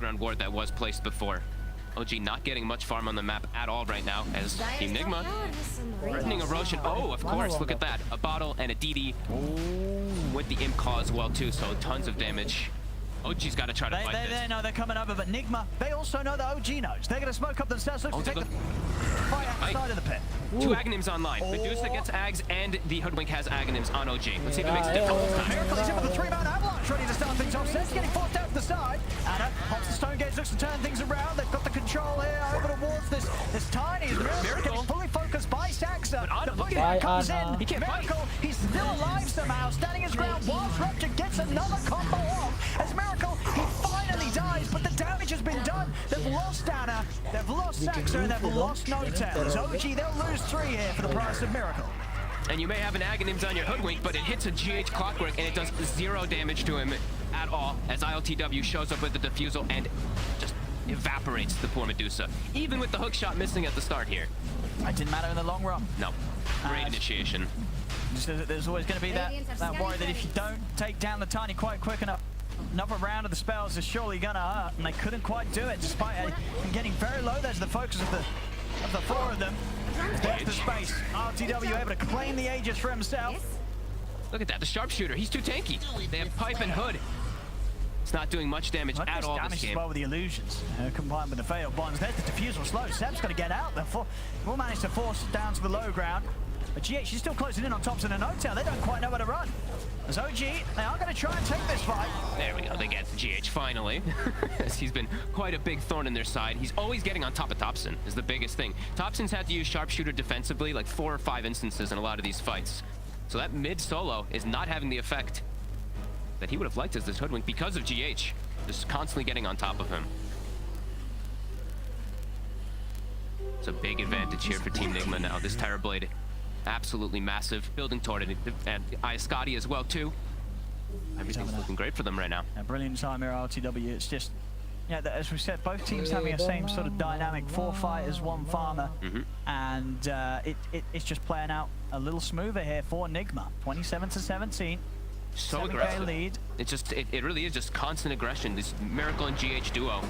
background ward that was placed before. OG not getting much farm on the map at all right now as Team Nigma threatening erosion. Oh, of course, look at that. A bottle and a DD with the imp claw as well too, so tons of damage. OG's got to try to fight this. They know they're coming over, but Nigma, they also know that OG knows. They're going to smoke up themselves. Looks to take the fight outside of the pit. Two Aghanims online. Medusa gets Ags, and the Hoodwink has Aghanims on OG. Let's see if it makes a difference. Miracle is in with the 3-man avalanche, ready to start things off. Seb's getting forced out to the side. Anna pops the Stone Gaze, looks to turn things around. They've got the control here over towards this tiny Miracle getting fully focused by Saxa. The push comes in. He can't Miracle, he's still alive somehow, standing his ground. Whilst Rupture gets another combo off. As Miracle, he finally dies, but the damage has been done. They've lost Anna, they've lost Saxa, and they've lost No-Tails. OG, they'll lose 3 here for the price of Miracle. And you may have an Aghanims on your Hoodwink, but it hits a GH Clockwork and it does 0 damage to him at all as ILTW shows up with the defusal and just evaporates the poor Medusa. Even with the hook shot missing at the start here. It didn't matter in the long run. No. Great initiation. There's always going to be that worry that if you don't take down the Tiny quite quick enough, another round of the spells is surely going to hurt, and they couldn't quite do it despite getting very low. There's the focus of the 4 of them. There's the space. RTW able to claim the Aegis for himself. Look at that, the sharpshooter. He's too tanky. They have Pipe and Hood. It's not doing much damage at all this game. As well with the illusions, combined with the failed bonds. There's the defusal slow. Seb's got to get out there. We'll manage to force it down to the low ground. But GH is still closing in on Thompson and No-Tail. They don't quite know where to run. As OG, they are going to try and take this fight. There we go. They get GH finally. As he's been quite a big thorn in their side. He's always getting on top of Thompson is the biggest thing. Thompson's had to use sharpshooter defensively like 4 or 5 instances in a lot of these fights. So that mid solo is not having the effect that he would have liked as this Hoodwink because of GH. Just constantly getting on top of him. It's a big advantage here for Team Nigma now. This Terrorblade, absolutely massive. Building toward it, and Iascati as well too. Everything's looking great for them right now. A brilliant time here, RTW. It's just, yeah, as we said, both teams having the same sort of dynamic. 4 fighters, 1 farmer, and it's just playing out a little smoother here for Nigma. 27-17. So aggressive. Lead. It's just, it really is just constant aggression. This Miracle and GH duo.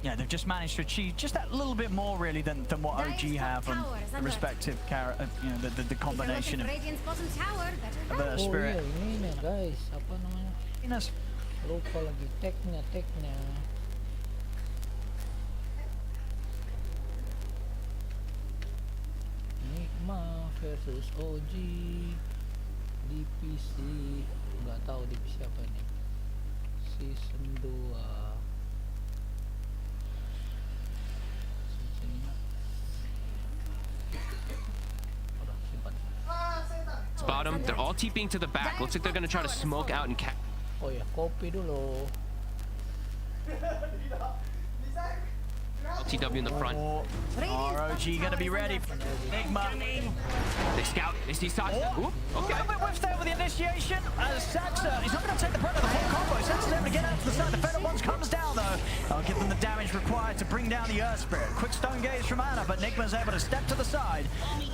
Yeah, they've just managed to achieve just that little bit more really than what OG have on the respective the combination of the spirit. Ini guys, apa namanya? Lupa lagi teknya. Nigma versus OG di PC, nggak tahu di PC apa ini. Season 2. Bottom, they're all TPing to the back. Looks like they're gonna try to smoke out and Oh ya, kopi dulu. LTW in the front. ROG gonna be ready. Nigma. They scout. They see Saxa. Ooh, okay. A little bit whiffed there with the initiation. Saxa, he's not going to take the brunt of the full combo. Saxa's able to get out to the side. The Feather Bonds comes down though. I'll give them the damage required to bring down the Earth Spirit. Quick Stone Gaze from Anna, but Nigma's able to step to the side,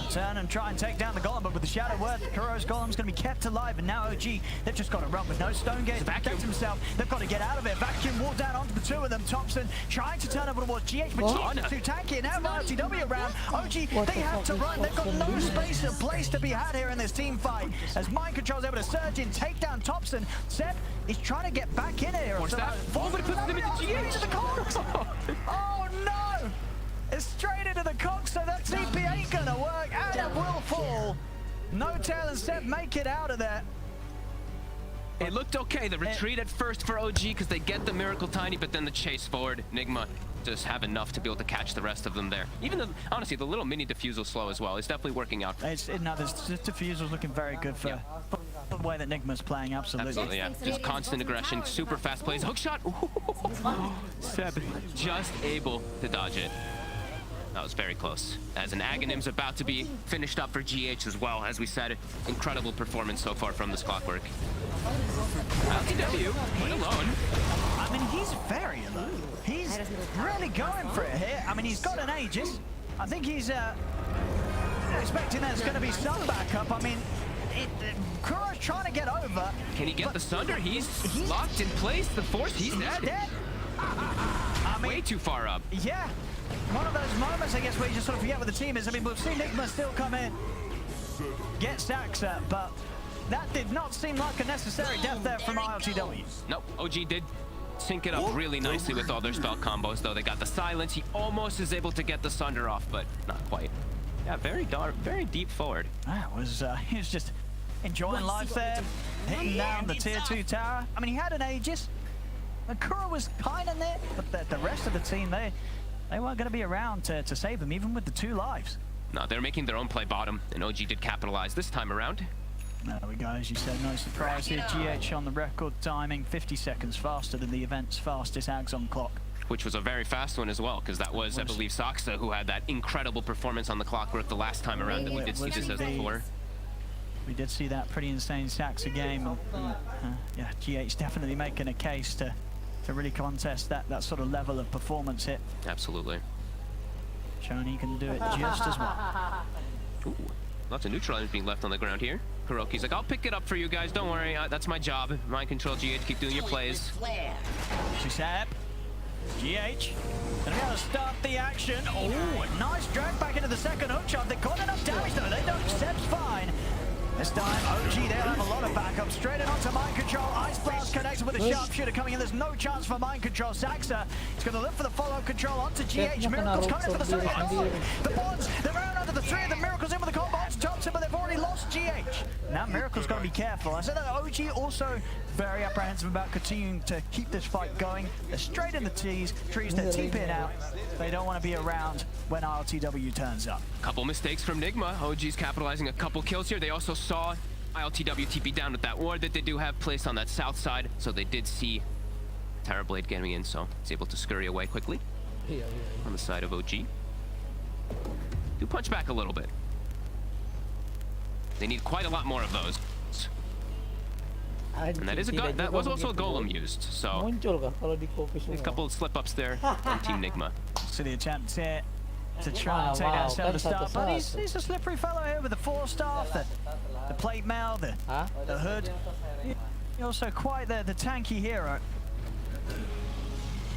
turn and try and take down the Golem. But with the Shadow Word, Kuro's Golem's going to be kept alive. And now OG, they've just got to run with no Stone Gaze to protect himself. They've got to get out of it. Vacuum wall down onto the 2 of them. Thompson trying to turn over towards GH, but GH is too tanky. And now RTW around. OG, they have to run. They've got no space or place to be had here in this team fight. As Mind Control's able to surge in, take down Thompson. Seb is trying to get back in here. What's that? But it puts them into GH. Oh no! It's straight into the cock, so that TP ain't gonna work. Adam will fall. No-Tail and Seb make it out of there. It looked okay. The retreat at first for OG because they get the Miracle Tiny, but then the chase forward. Nigma just have enough to be able to catch the rest of them there. Even the, honestly, the little mini defusal slow as well is definitely working out. This defusal's looking very good for the way that Nigma's playing. Absolutely, yeah. Just constant aggression, super fast plays. Hook shot. Seb just able to dodge it. That was very close. As an Aghanim's about to be finished up for GH as well. As we said, incredible performance so far from this Clockwork. LTW, quite alone. I mean, he's very alone. He's really going for it here. I mean, he's got an Aegis. I think he's expecting there's going to be some backup. I mean, Kuro's trying to get over. Can he get the Sunder? He's locked in place. The Force, he's dead. I mean, Way too far up. Yeah. One of those moments, I guess, where you just sort of forget what the team is. I mean, we've seen Nigma still come in, get Saxa, but that did not seem like a necessary death there from ILTW. Nope, OG did sync it up really nicely with all their spell combos, though. They got the silence. He almost is able to get the Sunder off, but not quite. Yeah, very dark, very deep forward. That was, he was just enjoying life there, hitting down the tier 2 tower. I mean, he had an Aegis. Kuro was kind of there, but the rest of the team, they weren't going to be around to save him, even with the 2 lives. No, they're making their own play bottom, and OG did capitalize this time around. There we go, as you said, no surprise here. GH on the record timing, 50 seconds faster than the event's fastest Ags on clock. Which was a very fast one as well, because that was, I believe, Saxa who had that incredible performance on the clockwork the last time around, and we did see this as before. We did see that pretty insane Saxa game. Yeah, GH definitely making a case to really contest that sort of level of performance hit. Absolutely. Showing he can do it just as well. Ooh, lots of neutral items being left on the ground here. Kuroki's like, I'll pick it up for you guys, don't worry, that's my job. Mind control, GH, keep doing your plays. Siapa, GH, gonna be able to start the action. Oh, nice drag back into the second hook shot. They got enough damage though, they don't, Seb's fine. This time, OG, they'll have a lot of backup. Straight in onto mind control. Ice Blast connected with a sharpshooter coming in. There's no chance for mind control. Saxa is going to look for the follow control onto GH. Miracles coming in for the second. Oh, the Bonds, they're around under the 3 of the Miracles in with the combo onto Thompson, but they've already lost GH. Now Miracle's got to be careful. I said that OG also very apprehensive about continuing to keep this fight going. They're straight in the trees that TP in out. They don't want to be around when ILTW turns up. Couple mistakes from Nigma. OG's capitalizing a couple kills here. They also saw ILTW TP down with that ward that they do have placed on that south side, so they did see Terrorblade getting in, so he's able to scurry away quickly on the side of OG. Do punch back a little bit. They need quite a lot more of those. And that is that was also a golem used, so a couple of slip-ups there on Team Nigma. So the attempt here to try and take out some of the stuff, but he's a slippery fellow here with the 4 staff, the plate mail, the hood. He's also quite the tanky hero.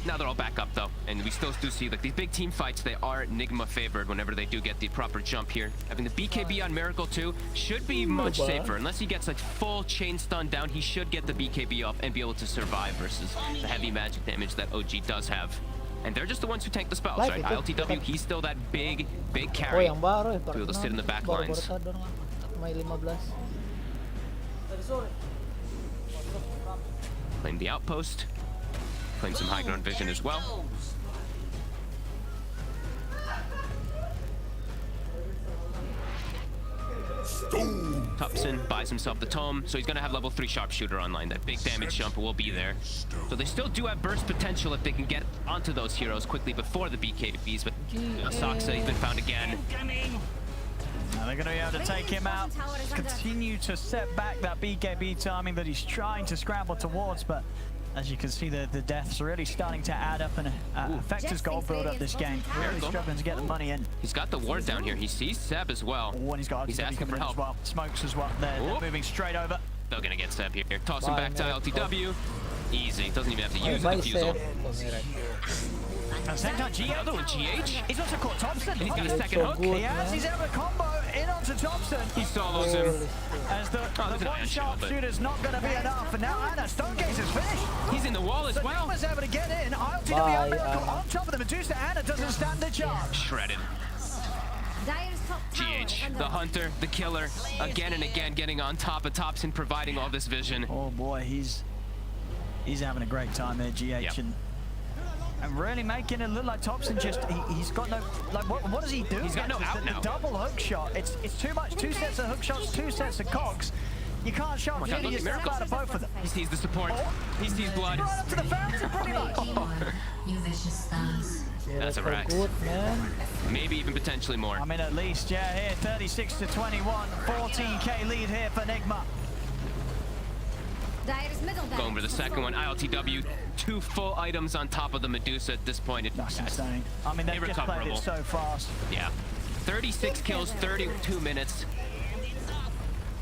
Now they're all back up though, and we still do see like these big team fights, they are Nigma favored whenever they do get the proper jump here. Having the BKB on Miracle too should be much safer. Unless he gets like full chain stun down, he should get the BKB off and be able to survive versus the heavy magic damage that OG does have. And they're just the ones who tank the spells, right? ILTW, he's still that big carry to be able to sit in the back lines. Claim the outpost. Claim some high ground vision as well. Thompson buys himself the tome, so he's gonna have level 3 sharpshooter online. That big damage jump will be there. So they still do have burst potential if they can get onto those heroes quickly before the BKBs, but Saxa, he's been found again. Now they're going to be able to take him out, continue to set back that BKB timing that he's trying to scramble towards, but as you can see, the deaths are really starting to add up and affect his gold build up this game. Really struggling to get the money in. He's got the ward down here. He sees Seb as well. Oh, and he's asking for help. As well. Smokes as well. They're moving straight over. They're going to get Seb here. Toss him back to LTW. Easy. Doesn't even have to use the defusal. At the same time, Another one, GH. He's also caught Thompson. And he's got a second hook. He has. He's able to combo in onto Thompson. He solos him. As the one sharpshooter's not going to be enough. And now Anna, Stonegaze is finished. He's in the wall as well. Nigma's able to get in. ILTW Miracle on top of the Medusa. Anna doesn't stand a chance. Shredded. GH, the hunter, the killer, again and again getting on top of Thompson, providing all this vision. Oh boy, he's having a great time there, GH. Yep. And really making it look like Thompson just, he's got no, like what does he do? He's got no out now. The double hook shot, it's too much. 2 sets of hook shots, 2 sets of cogs. You can't show him, you snap out of both of them. He sees the support, he sees blood. Right up to the fountain, pretty much. That's a Rex. Maybe even potentially more. I mean, at least, yeah, here, 36-21, 14k lead here for Nigma. Going for the second one, ILTW, 2 full items on top of the Medusa at this point. That's insane. I mean, they've just played it so fast. Yeah. 36 kills, 32 minutes.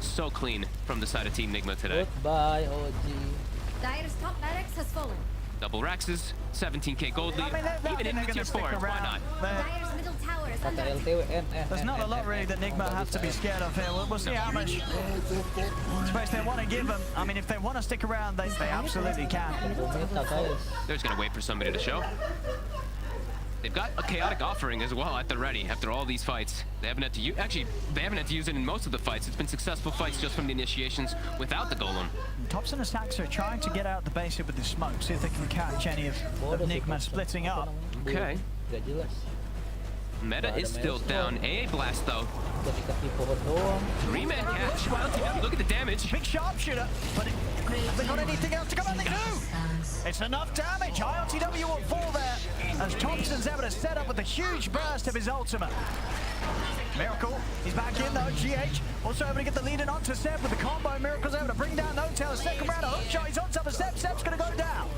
so clean from the side of Team Nigma today. Goodbye, OG. Dire's top barracks has fallen. Double Rexes, 17k gold lead, even in the tier 4, why not? Dire's middle tower is Kata under LTW, There's not a lot really that Nigma have to be scared of here. We'll see how much space they want to give them. I mean, if they want to stick around, they absolutely can. Meta, guys. They're just gonna wait for somebody to show. They've got a chaotic offering as well at the ready after all these fights. They haven't had to use, actually, they haven't had to use it in most of the fights. It's been successful fights just from the initiations without the golem. Topson and Saxa are trying to get out the base here with the smoke, see if they can catch any of Nigma splitting up. Okay. Gak jelas. Meta is still down. AA Blast though. Ketika di pohon doang. 3-man catch. Wow, look at the damage. Big sharpshooter, but have they got anything else to come on? They do! It's enough damage. ILTW will fall there as Thompson's able to set up with a huge burst of his ultimate. Miracle, he's back in though. GH also able to get the lead in onto Seb with the combo. Miracle's able to bring down No-Tail. Second round, a hook shot. He's on top of Seb. Seb's going to go down.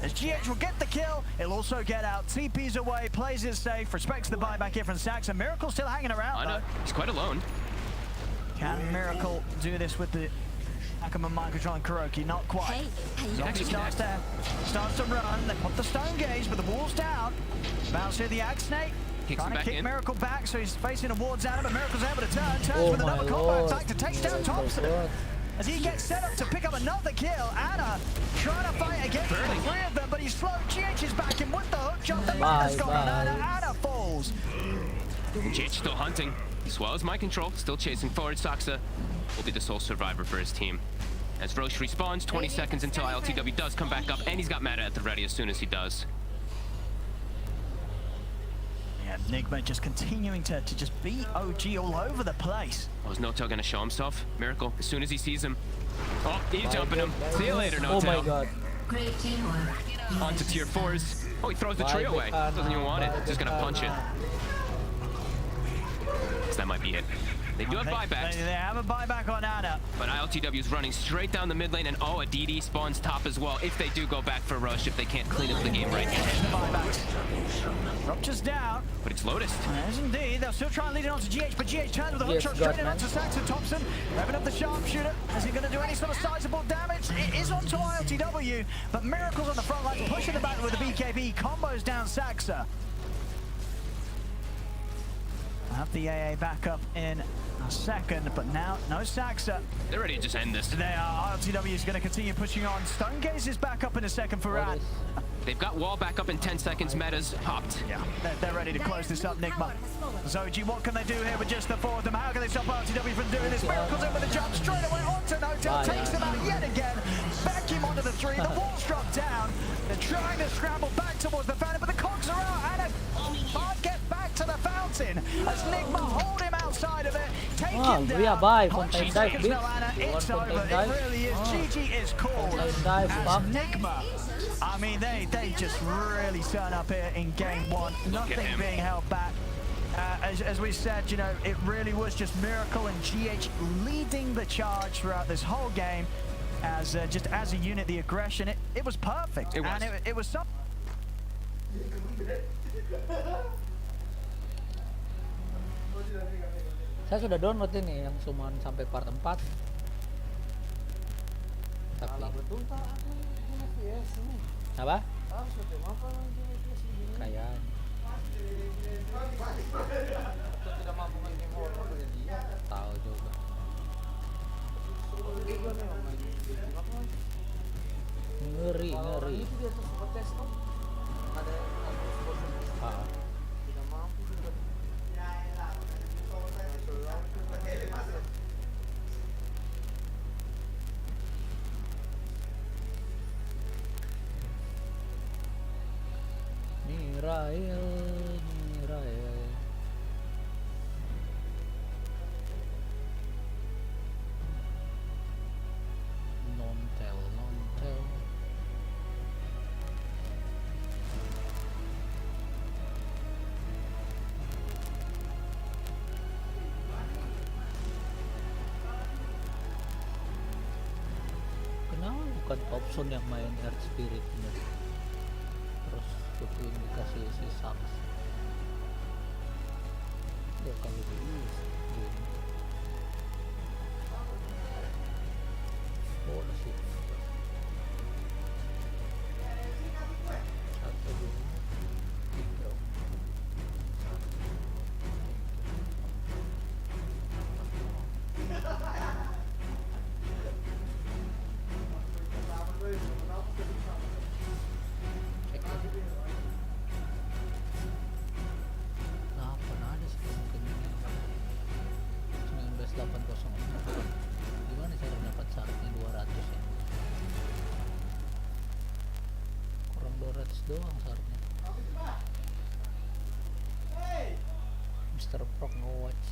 As GH will get the kill, he'll also get out. TP's away, plays it safe, respects the buyback here from Sax, and Miracle's still hanging around though. He's quite alone. Can Miracle do this with the Akama mind control and Kuroki? Not quite. Zombie starts to run. They put the stone gauge, but the wall's down. Bounce here the Axe Snake. Trying to kick Miracle back, so he's facing towards Anna, but Miracle's able to turn. Turns with another combo attack to take down Thompson. As he gets set up to pick up another kill, Anna trying to fight against the three of them, but he's slow. GH is back in with the hook shot. The Mana's gone on Anna. Anna falls. GH still hunting. Swallows mind control, still chasing forward. Saxa will be the sole survivor for his team. As Roche respawns, 20 seconds until ILTW does come back up, and he's got Meta at the ready as soon as he does. Yeah, Nigma just continuing to just beat OG all over the place. Oh, is No-Tail gonna show himself? Miracle, as soon as he sees him. Oh, he's jumping him. See you later, No-Tail. Oh my god. great teamwork. On to tier 4s. Oh, he throws the tree away. Doesn't even want it. Just gonna punch it. So that might be it. They do have buybacks. They have a buyback on Anna. But ILTW is running straight down the mid lane, and oh, a DD spawns top as well if they do go back for rush, if they can't clean up the game right now. The buybacks. Rupture's down. But it's Lotus. Yes, indeed. They'll still try and lead it on to GH, but GH turns with a hook shot straight in onto Saxon Thompson. Revving up the sharpshooter. Is he going to do any sort of sizable damage? It is onto ILTW, but Miracle's on the front line, pushing the back with the BKB. Combos down Saxa. I'll have the AA back up in a second, but now no Saxa. They're ready to just end this. They are. ILTW is going to continue pushing on. Stone Gaze is back up in a second for Rat. They've got wall back up in 10 seconds. Meta's popped. Yeah, they're ready to close this up, Nigma. Zoji, what can they do here with just the four of them? How can they stop ILTW from doing this? Miracle's in with a jump straight away onto No-Tail. Takes them out yet again. Back him onto the three. The wall's dropped down. They're trying to scramble back towards the fountain, but the cogs are out. And can't get back to the fountain as Nigma hold him outside of it. Take him down. Bye. Punch seconds now, Anna. It's over. It really is. GG is called as Nigma. I mean, they just really turn up here in game one. Nothing being held back. As we said, you know, it really was just Miracle and GH leading the charge throughout this whole game. As just as a unit, the aggression, it was perfect. It was. And it was something. Saya sudah download ini yang summon sampai part 4. Tapi apa? Kayak tahu juga. Ngeri. Mirail. Non-tel. Kenapa bukan Thompson yang main Earth Spirit-nya? Terus Dukung dikasih si Saks. Ya kalau gratis doang seharusnya. Mr. Proc no watch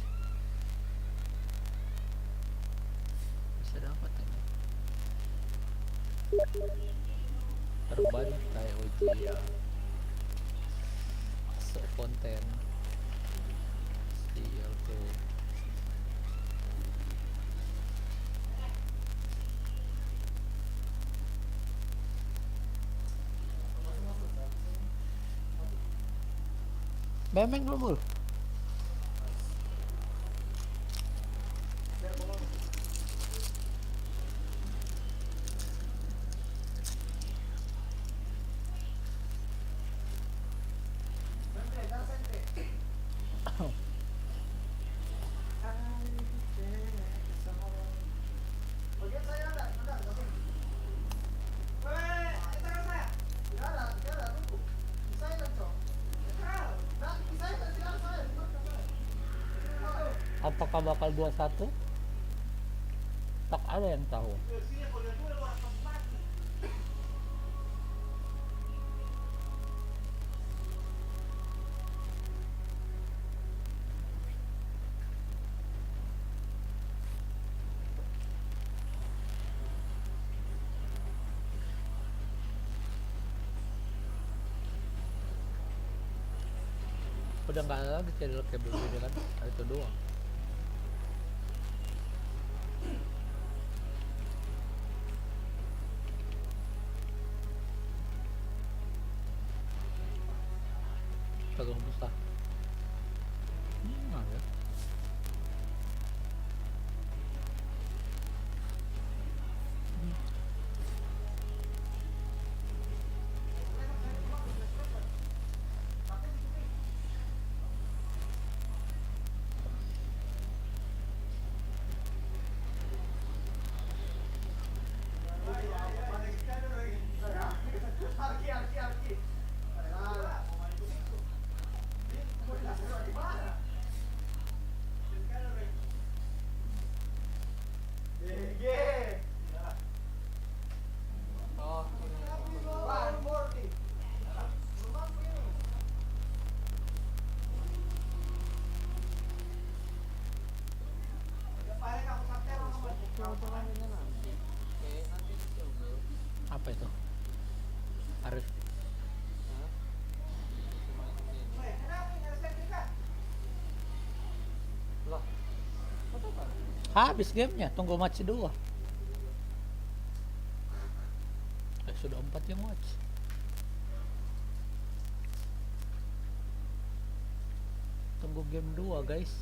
bisa dapat ini terban kayak uji masuk konten sial tuh. Memang belum. Apakah bakal 21? Tak ada yang tahu. Udah nggak ada lagi channel kabel beda kan? Itu doang. Kagak besar. Ada. Apa itu? Harus habis gamenya, tunggu match 2. Sudah 4 yang match. Tunggu game 2 guys.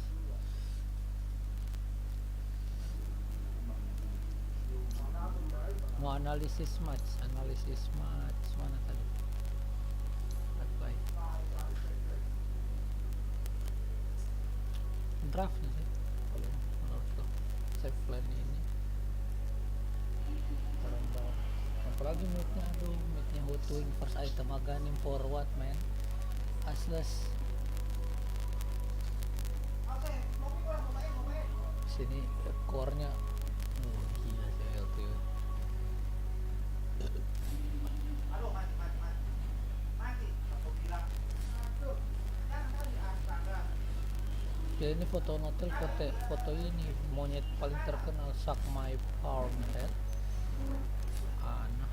Mau analisis match mana tadi? Bye. Draftnya sih kalau menurutku save plan ini keren banget. Apalagi mid-nya, aduh, mid-nya hotwing first item aganim forward man aslas. Sini core-nya gila sih LTW. Ya ini foto notel, foto ini monyet paling terkenal suck my palm head. Aneh.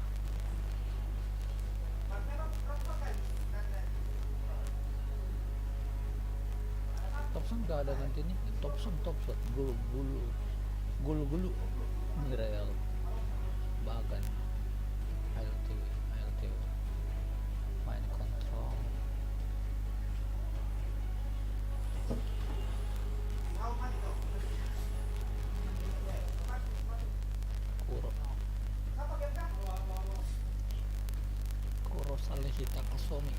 Thompson gak ada ganti nih. Thompson gulu real bagan LTW main kontrol. Kuro Salehita Kasomi.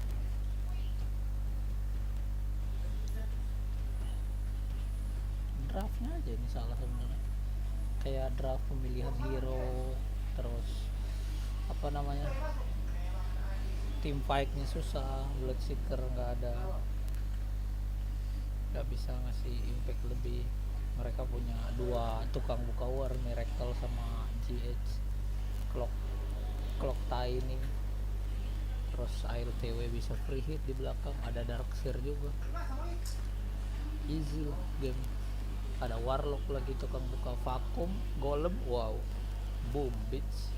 Draftnya aja ini salah sebenarnya, kayak draft pemilihan hero, terus apa namanya, team fight-nya susah, Bloodseeker nggak ada, nggak bisa ngasih impact lebih. Mereka punya 2 tukang buka war, Miracle sama GH Clock Tiny, terus LTW bisa free hit di belakang, ada Darkseer juga. Easy lah game. Ada Warlock lagi tukang buka vakum, Golem, wow. Boom, bitch.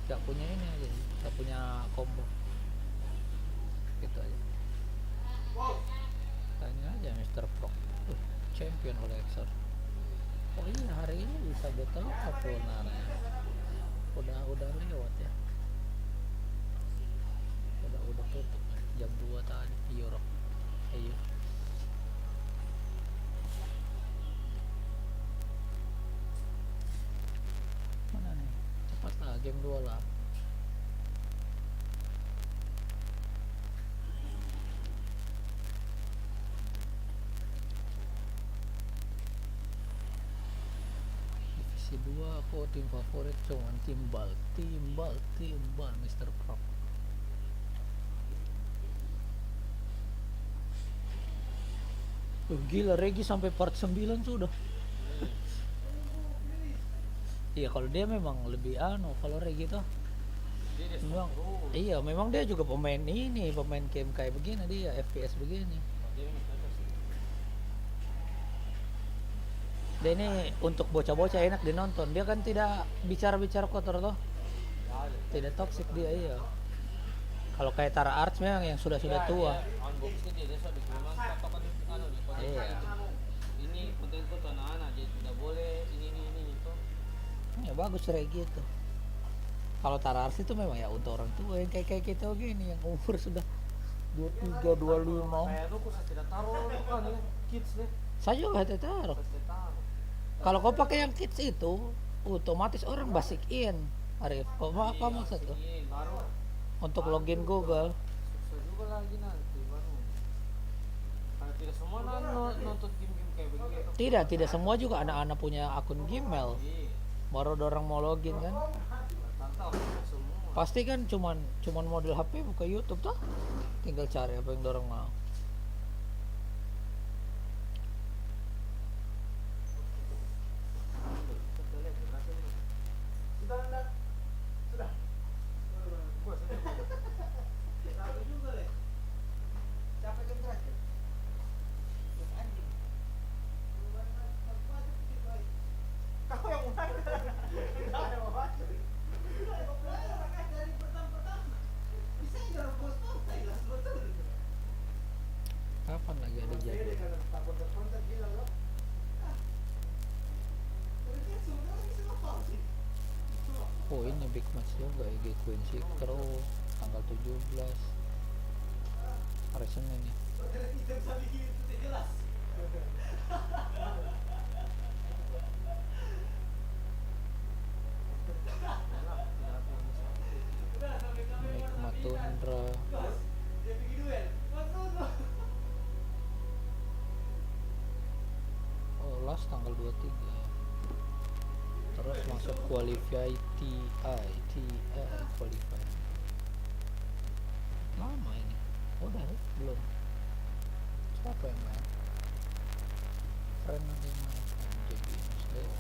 Gak punya ini aja, gak punya combo. Gitu aja. Tanya aja Mr. Pro. Champion oleh Exor. Oh iya, hari ini bisa betul apa sebenarnya? Udah lewat ya. Udah tutup jam 2 tadi Europe. Ayo. Mana nih? Cepat lah, game 2 lah. Divisi 2 aku tim favorit cuman timbal Mr. Prop. Gila, Regi sampai part 9 sudah. Iya, kalau dia memang lebih kalau Regi tuh memang, iya memang dia juga pemain game kayak begini, dia FPS begini. Dia ini untuk bocah-bocah enak dinonton, dia kan tidak bicara-bicara kotor toh, tidak toxic dia. Iya, kalau kayak Tara Arts memang yang sudah tua. Iya. Ini konten-konten anak-anak jadi tidak boleh ini itu. Ya bagus Regi itu. Kalau Tara Arts itu memang ya untuk orang tua yang kayak kita gini, yang umur sudah 23, 25. Kayak aku saya tidak taruh kan ya kids deh. Saya juga tidak taruh. Kalau kau pakai yang kids itu, otomatis orang basic in. Arif, apa maksud tuh? Baru Untuk login Google. susah juga lagi nanti baru. Karena tidak semua nonton game-game kayak begitu. Tidak semua juga anak-anak punya akun Gmail. Baru ada orang mau login kan? Tahu semua. Pasti kan cuman model HP buka YouTube tuh. Tinggal cari apa yang dorong mau. Kapan lagi ada jadwal? Oh ini big match juga ya, Queen Secro tanggal 17 hari Senin nih. Nigma Tundra. Oh last tanggal 23. Terus masuk qualify TI qualify. Lama ini. Udah ya? Belum. Siapa yang main? Friend ada yang main. Jadi Dewa.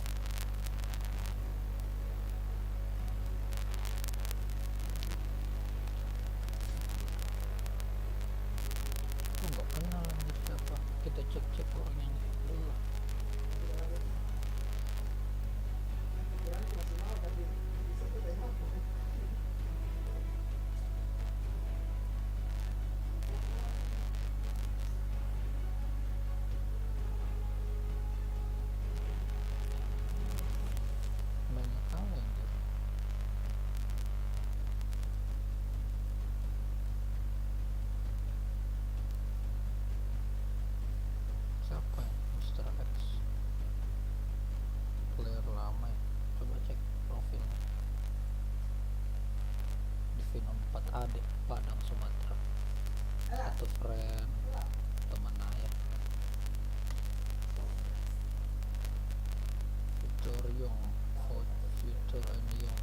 Aku nggak kenal anjir siapa. Kita cek orang yang dulu. Banyak tahu anjir. Siapa ya? Mr. X player lama ya. Coba cek profilnya. Divino 4 adik Padang Sumatera. Satu friend teman ayah. Future Young Future and Young.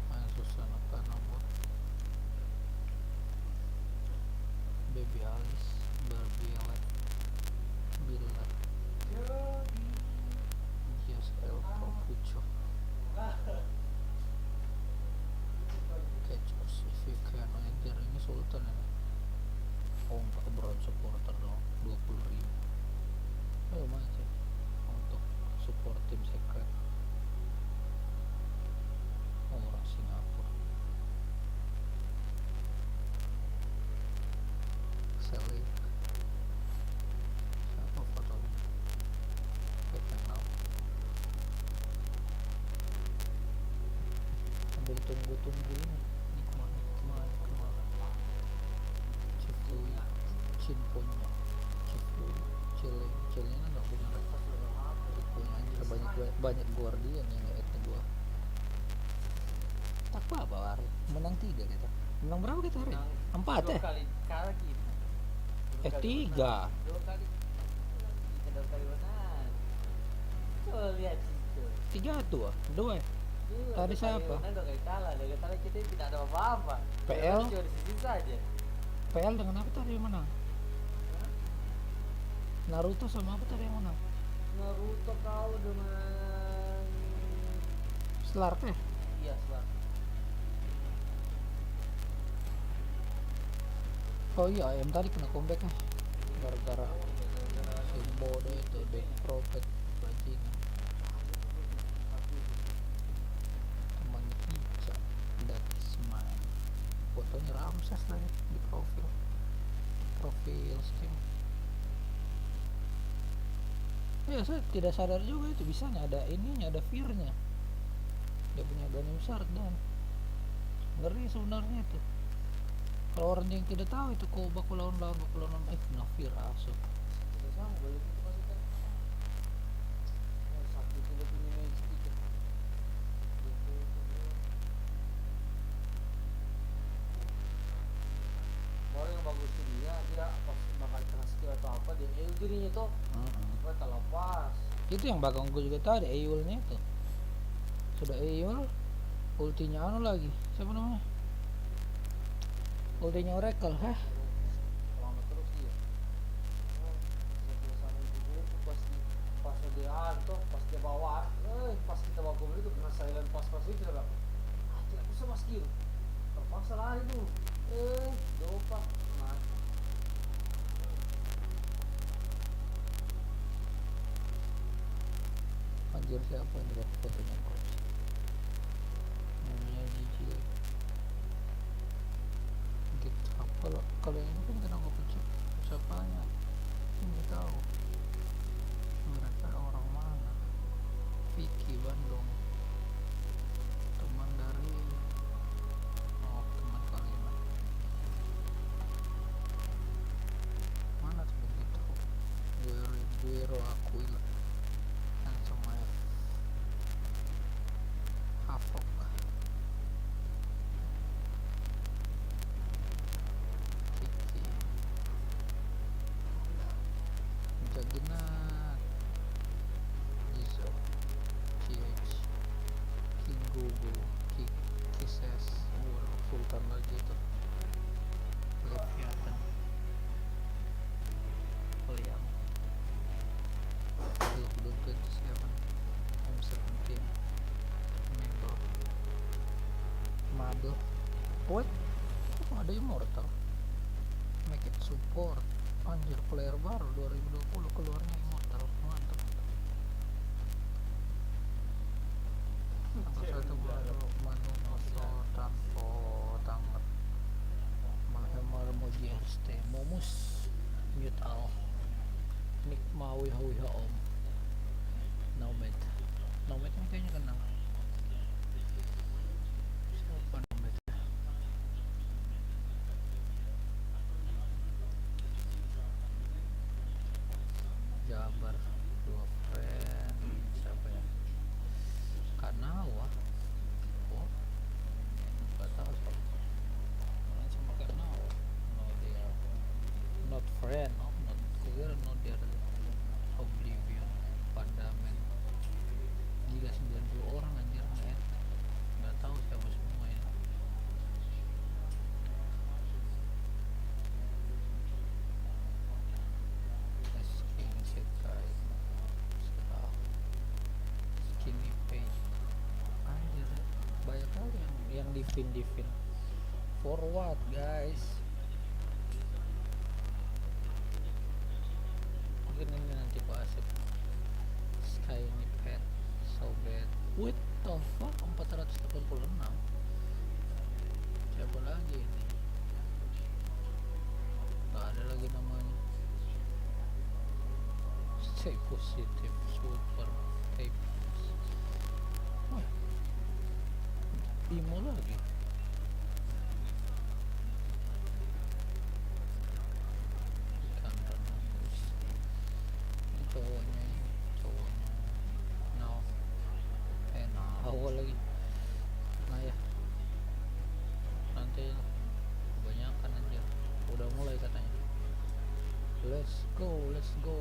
Main susah karena bot. tunggu ini. Nigma Cifui Cinponya Cifui Cilenya nggak punya rekor. Cipunya anjir banyak guardian yang nge-add gua. Tak apa hari menang 3 kita. Menang berapa kita hari? 4 ya? 2 kali kalah kita. 3 2 kali kita 2 kali menang. Coba lihat situ. 3-2 2 Tadi siapa? 2 kali kalah. 2 kali kita tidak ada apa-apa. PL? Cuma di sisi saja. PL dengan apa tadi yang menang? Naruto sama apa tadi yang menang? Naruto kau dengan Slark ya? iya Slark. Oh iya, ayam tadi kena comeback nih gara-gara si Bodo itu Dead Prophet bajingan teman Ica dan Ismail. Fotonya Ramses lagi di profil Steam. Ya saya tidak sadar juga itu bisanya ada ininya, ada fear-nya. Dia punya ganim shard dan ngeri sebenarnya itu. Kalau orang yang tidak tahu itu kok baku lawan kena fear aso. Tidak sama balik itu pasti kan. Sakit tidak punya magic sedikit. Baru yang bagus tuh dia pas bakal kena skill atau apa dia dirinya tuh tak lepas. Itu yang bakal gue juga tahu ada Eyulnya itu. Sudah Eyul, ultinya anu lagi. Siapa namanya? Ultinya Oracle, hah? Lama terus dia. Sama itu pas dia tuh pas dia bawa, pas kita bawa mobil itu kena silent pas itu kita bilang, tidak bisa mas skill. Terpaksa lari tuh. Dopa mati. Anjir siapa yang lihat fotonya coach? Namanya Gigi. Gitu. Kalau ini kan kena coach siapanya? Ini tahu. Mereka orang mana? Vicky Bandung. Teman dari teman kalian. Mana tuh begitu? Guero aku hilang. Sama Hafok Kiki Jaginat Izo CH King Gugu Kises Sultan lagi tuh Leviathan Liam Look 27 M17 Member Mabel. What? Kok ada immortal? Make it support. Anjir player baru 2020 keluarnya immortal. Mantap. Angka satu baru manu moso tanpo tangan. Malhemar moji HT momus mute al. Nigma wiha om. Nomad ini kayaknya kenal. Siapa Nomad? Jabar 2 friend. Siapa ya? Kanawa. Oh, nggak tahu siapa. Main sama Kanawa. No dia. Not friend. Oh, not clear. No dia. Oblivion. Pandamen. Gila 90 orang anjir net. Nggak tahu siapa semua ya. Skin Sekai Skinny Page anjir banyak kali yang divin for what guys. Mungkin ini nanti pasif Skyny Pet Sobet. What the fuck 486. Siapa lagi ini? Gak ada lagi namanya. Stay positive super tape. Wah. Timo lagi. Ikan renang. Cowoknya. No. Nawa lagi. Nah ya. Nanti kebanyakan aja. Udah mulai katanya. Let's go. Go.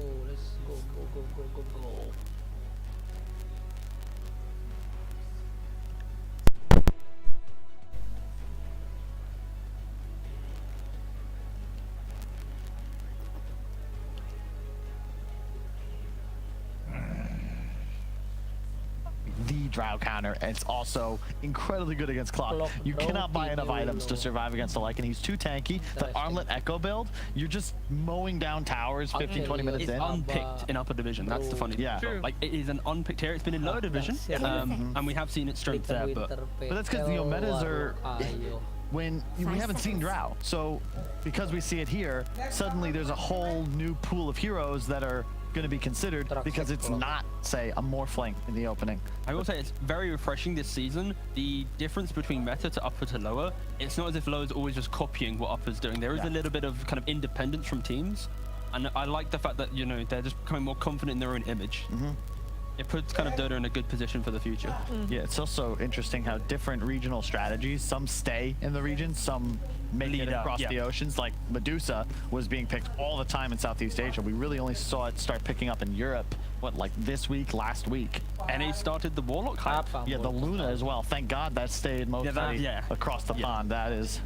The drow counter, and it's also incredibly good against clock. Clock You drow cannot buy enough tini items to ulo. survive against the Lycan. He's too tanky. The armlet echo build, you're just mowing down towers 15, 20 minutes It's in. unpicked in upper division. That's the funny Yeah. thing. True. Like it is an unpicked here. It's been in lower division, and we have seen its strength there. But that's 'cause the Ometas are- Ayo. When we haven't seen drow, so because we see it here, suddenly there's a whole new pool of heroes that are going to be considered because it's not, say, a Morphling in the opening. I will say it's very refreshing this season. The difference between meta to upper to lower, it's not as if lower is always just copying what upper's doing. There is a little bit of kind of independence from teams, and I like the fact that they're just becoming more confident in their own image. It puts kind of Dota in a good position for the future. Yeah, it's also interesting how different regional strategies, some stay in the region, some make it Lead out, across yeah. the oceans. Like Medusa was being picked all the time in Southeast Asia. We really only saw it start picking up in Europe, what, like this week, last week? NA started the Warlock hype. Yeah, the Luna as well. Thank God that stayed mostly across the pond. That is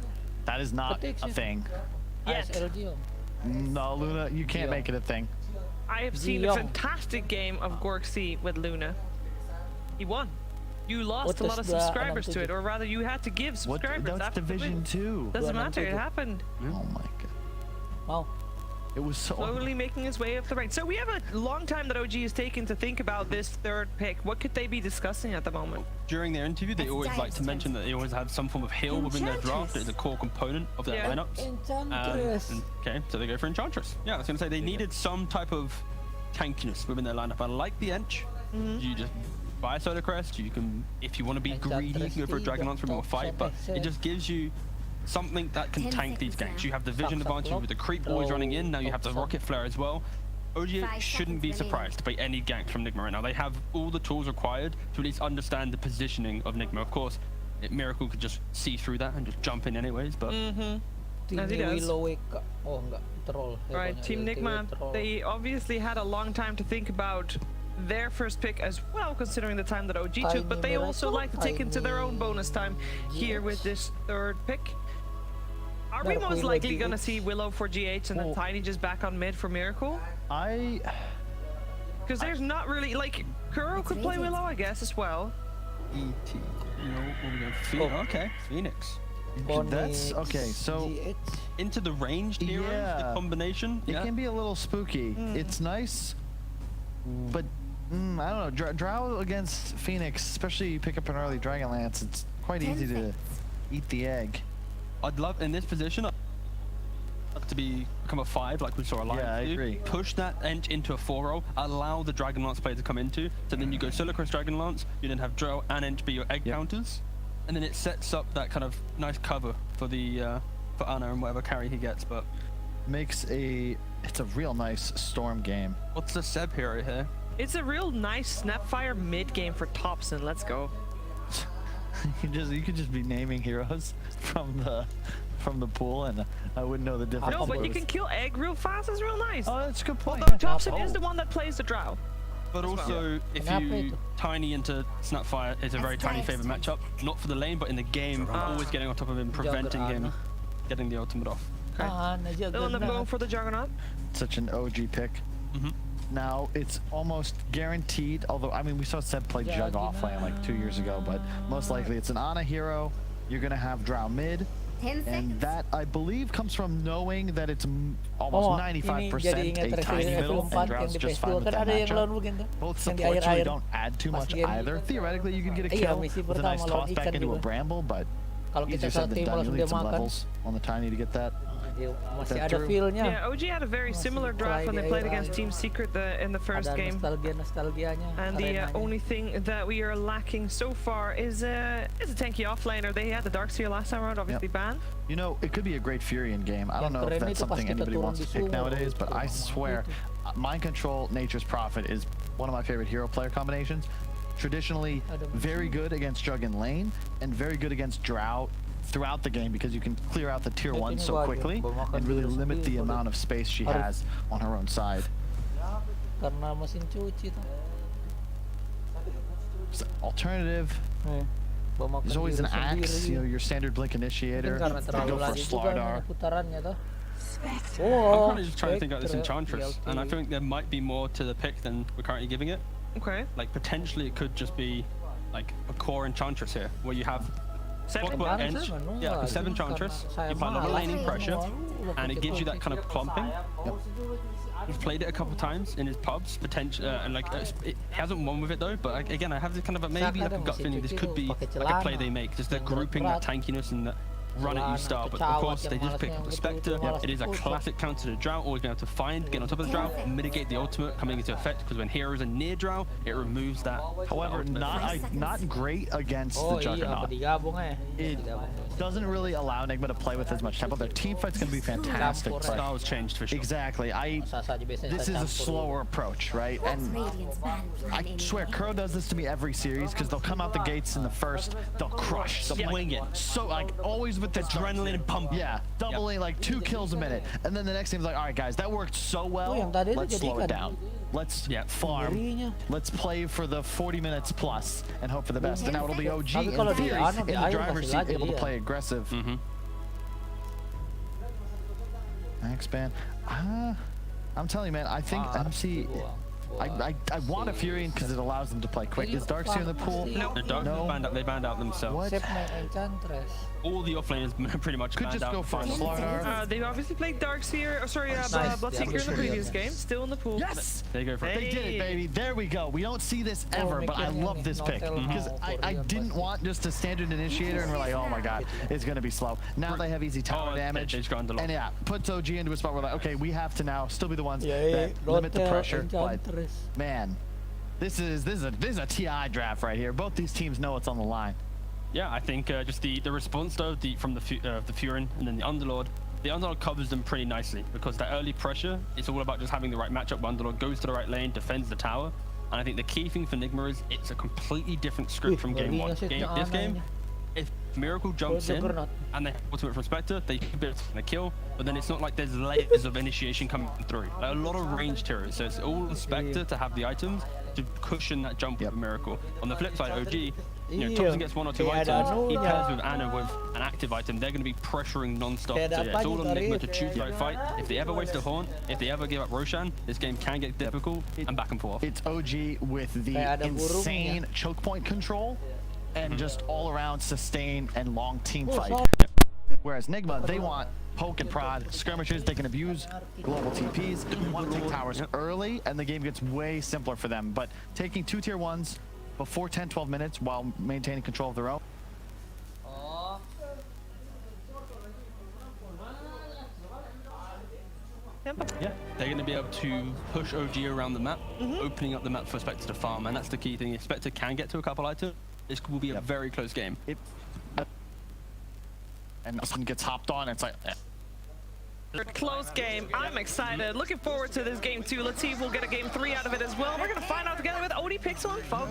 not a thing. Yet. ASL No, Luna, you can't make it a thing. I have seen a Ziyong. fantastic game of Gorksy with Luna. He won. You lost a lot of does the subscribers to it, Anam or rather you had to give What? subscribers That's after the Division win. 2. Doesn't Dua matter, it 67. happened. Oh my God. Wow. It was so... Slowly making his way up the ranks. So we have a long time that OG has taken to think about this third pick. What could they be discussing at the moment? During their interview, they always like to mention that they always have some form of heal within their draft. It's a core component of their Yeah. lineups. Enchantress. Okay, so they go for Enchantress. Yeah, I was going to say they needed some type of tankiness within their lineup. I like the Ench. You just buy a Soda Crest. You can, if you want to be greedy, you can go for a Dragon Lance for more fight, but it just gives you something that can 10 tank these seconds ganks. now. You have the vision advantage with the creep boys running in. Now you have the rocket flare as well. OG 5 shouldn't be seconds surprised by any gank from Nigma right now. They have all the tools required to at least understand the positioning of Nigma. Of course, Miracle could just see through that and just jump in anyways, but Tim As he does. Willow Weka. Oh enggak, troll. Right, Team Nigma, they obviously had a long time to think about their first pick as well, considering the time that OG took, but they also like to take into their own bonus time here with this third pick. Are we Dark most Willow likely going to GH. see Willow for GH and then Well- Tiny just back on mid for Miracle? Because there's not really, like, Kuro could play Willow, I guess, as well. ET. What we going? Okay, Phoenix. That's okay. So Into the ranged heroes, the combination. it can be a little spooky. It's nice, but I don't know. Drow against Phoenix, especially you pick up an early Dragon Lance. It's quite 10 easy to seconds. eat the egg. I'd love in this position to become a 5 like we saw a Lion Yeah, I do. agree. Push that Ench into a 4 roll, allow the Dragon Lance player to come into, so then you go Solar Crest Dragon Lance, you then have Drow and Ench be your egg counters, and then it sets up that kind of nice cover for the for Anna and whatever carry he gets. But It's a real nice Storm game. what's the Seb hero here? It's a real nice Snapfire mid game for Thompson. Let's go. You could just be naming heroes from the pool, and I wouldn't know the difference. No, but you can kill egg real fast. It's real nice. Oh, that's a good point. Although Thompson is the one that plays the Drow. But also, if you Tiny into Snapfire is a very Tiny favorite matchup, not for the lane, but in the game, always getting on top of him, preventing him getting the ultimate off. They'll end up going for the Juggernaut. Such an OG pick. Now it's almost guaranteed. Although I mean, we saw Seb play Jug offlane like 2 years ago, but most likely it's an Ana hero. You're gonna have Drow mid, 10 and seconds. that I believe comes from knowing that it's almost 95% a tiny middle, and Drow's just fine with that matchup. Both supports really don't add too much either. Theoretically, you can get a kill with a nice toss back into a bramble, but Kalau kita easier said satu than tim done. You langsung need dia some makan. levels on the tiny to get that. Masih That ada through. feel-nya. Yeah, OG had a very similar draft when they played against Team Secret in the first Ada game. nostalgianya. And the arenanya. only thing that we are lacking so far is a tanky offlaner. They had the Darkseer last time around, obviously banned. You know, it could be a great Furion game. I don't know if keren that's itu pas something kita anybody turun wants di to pick sumo, nowadays, but I itu. swear, Mind Control, Nature's Prophet is one of my favorite hero player combinations. Traditionally very good against Jug and Lane, and very good against Drow throughout the game because you can clear out the tier 1 so quickly and really limit the amount of space she has on her own side. Karena mesin cuci tuh. Alternative, there's always an axe, you know, your standard blink initiator. Mungkin karena You terlalu go for lagi juga Slardar. putarannya tuh. I'm kind of just trying to think about this Spectre, Enchantress, and I LT. think there might be more to the pick than we're currently giving it. Okay. Like potentially it could just be like a core Enchantress here, where you have Seven Clockwork Enchantress Edge, manual yeah, lah, 7 karena Enchantress, saya you apply a lot of malas laning pressure, manual, and it gives you that kind of clumping. Yep. He's played it a couple times in his pubs, potential, and like it hasn't won with it though. But like, again, I have this kind of a, maybe like a gut feeling this could be like a play they make, just they're grouping that tankiness and that run at you style. But of course, they just pick up the Spectre. It is a classic counter to the Drow. Always being able to find, get on top of the Drow, mitigate the ultimate coming into effect. Because when heroes are near Drow, it removes that. However, not great against the Oh iya, Juggernaut. digabung ya. It doesn't really allow Nigma to play with as much tempo. Their team fight's going to be fantastic. But Styles changed for sure. exactly, Sasa aja biasanya this is saya a campur slower approach, right? What's And Radiant's ban plan I swear, anyway? Crow does this to me every series because they'll come out the gates in the first, they'll crush, they'll Wing it. So like always with the Adrenaline and pump. yeah, doubling like 2 kills a minute, and then the next game's like, all right guys, that worked so well. yang tadi itu Let's jadi slow it kan down. Let's farm. dirinya. Let's play for the 40 minutes plus and hope for the best. And now it'll be OG Tapi in kalau di theory anu, di in the air driver's masih seat, lagi able to dia. play aggressive. Max ban. I'm telling you, man. I think MC. I want a Furion because it allows them to play quick. Is Darkseer in the pool? No. The Dark No. they banned out themselves. What? Save my Enchantress. All the offlaners pretty much Could banned just out. go for Slardar. They obviously played Darkseer, Bloodseeker in the previous game. Still in the pool. Yes! They go for it. They did it, baby. There we go. We don't see this ever, but I love this pick because I didn't want just a standard initiator, and we're like, oh my god, it's gonna be slow. Now they have easy tower damage, it's gone a lot. and yeah, puts OG into a spot where like, okay, we have to now still be the ones Yeah, that limit the Rotel, pressure. But Enchantress. man, this is a TI draft right here. Both these teams know what's on the line. Yeah, I think just the response though from the Furin and then the Underlord. The Underlord covers them pretty nicely because that early pressure, it's all about just having the right matchup. Underlord goes to the right lane, defends the tower, and I think the key thing for Nigma is it's a completely different script from game one. This game, if Miracle jumps in and they have ultimate from Spectre, they could be able to kill, but then it's not like there's layers of initiation coming through. Like a lot of ranged heroes, so it's all the Spectre to have the items to cushion that jump with Miracle. On the flip side, OG, you know, Thompson gets 1 or 2 items, he pairs with Anna with an active item, they're going to be pressuring non-stop. So yeah, it's all on Nigma to choose the right fight. If they ever waste a Haunt, if they ever give up Roshan, this game can get difficult and back and forth. It's OG with the insane choke point control and just all around sustain and long team fight. Whereas Nigma, they want poke and prod, skirmishes, they can abuse global TPs, want to take towers early, and the game gets way simpler for them. But taking 2 tier 1s before 10-12 minutes while maintaining control of their own. Yeah, they're going to be able to push OG around the map, opening up the map for Spectre to farm, and that's the key thing. If Spectre can get to a couple items, this will be a very close game. And someone gets hopped on, and it's like... Close game. I'm excited. Looking forward to this game too. Let's see if we'll get a game 3 out of it as well. We're going to find out together with OD Pixel and Fog.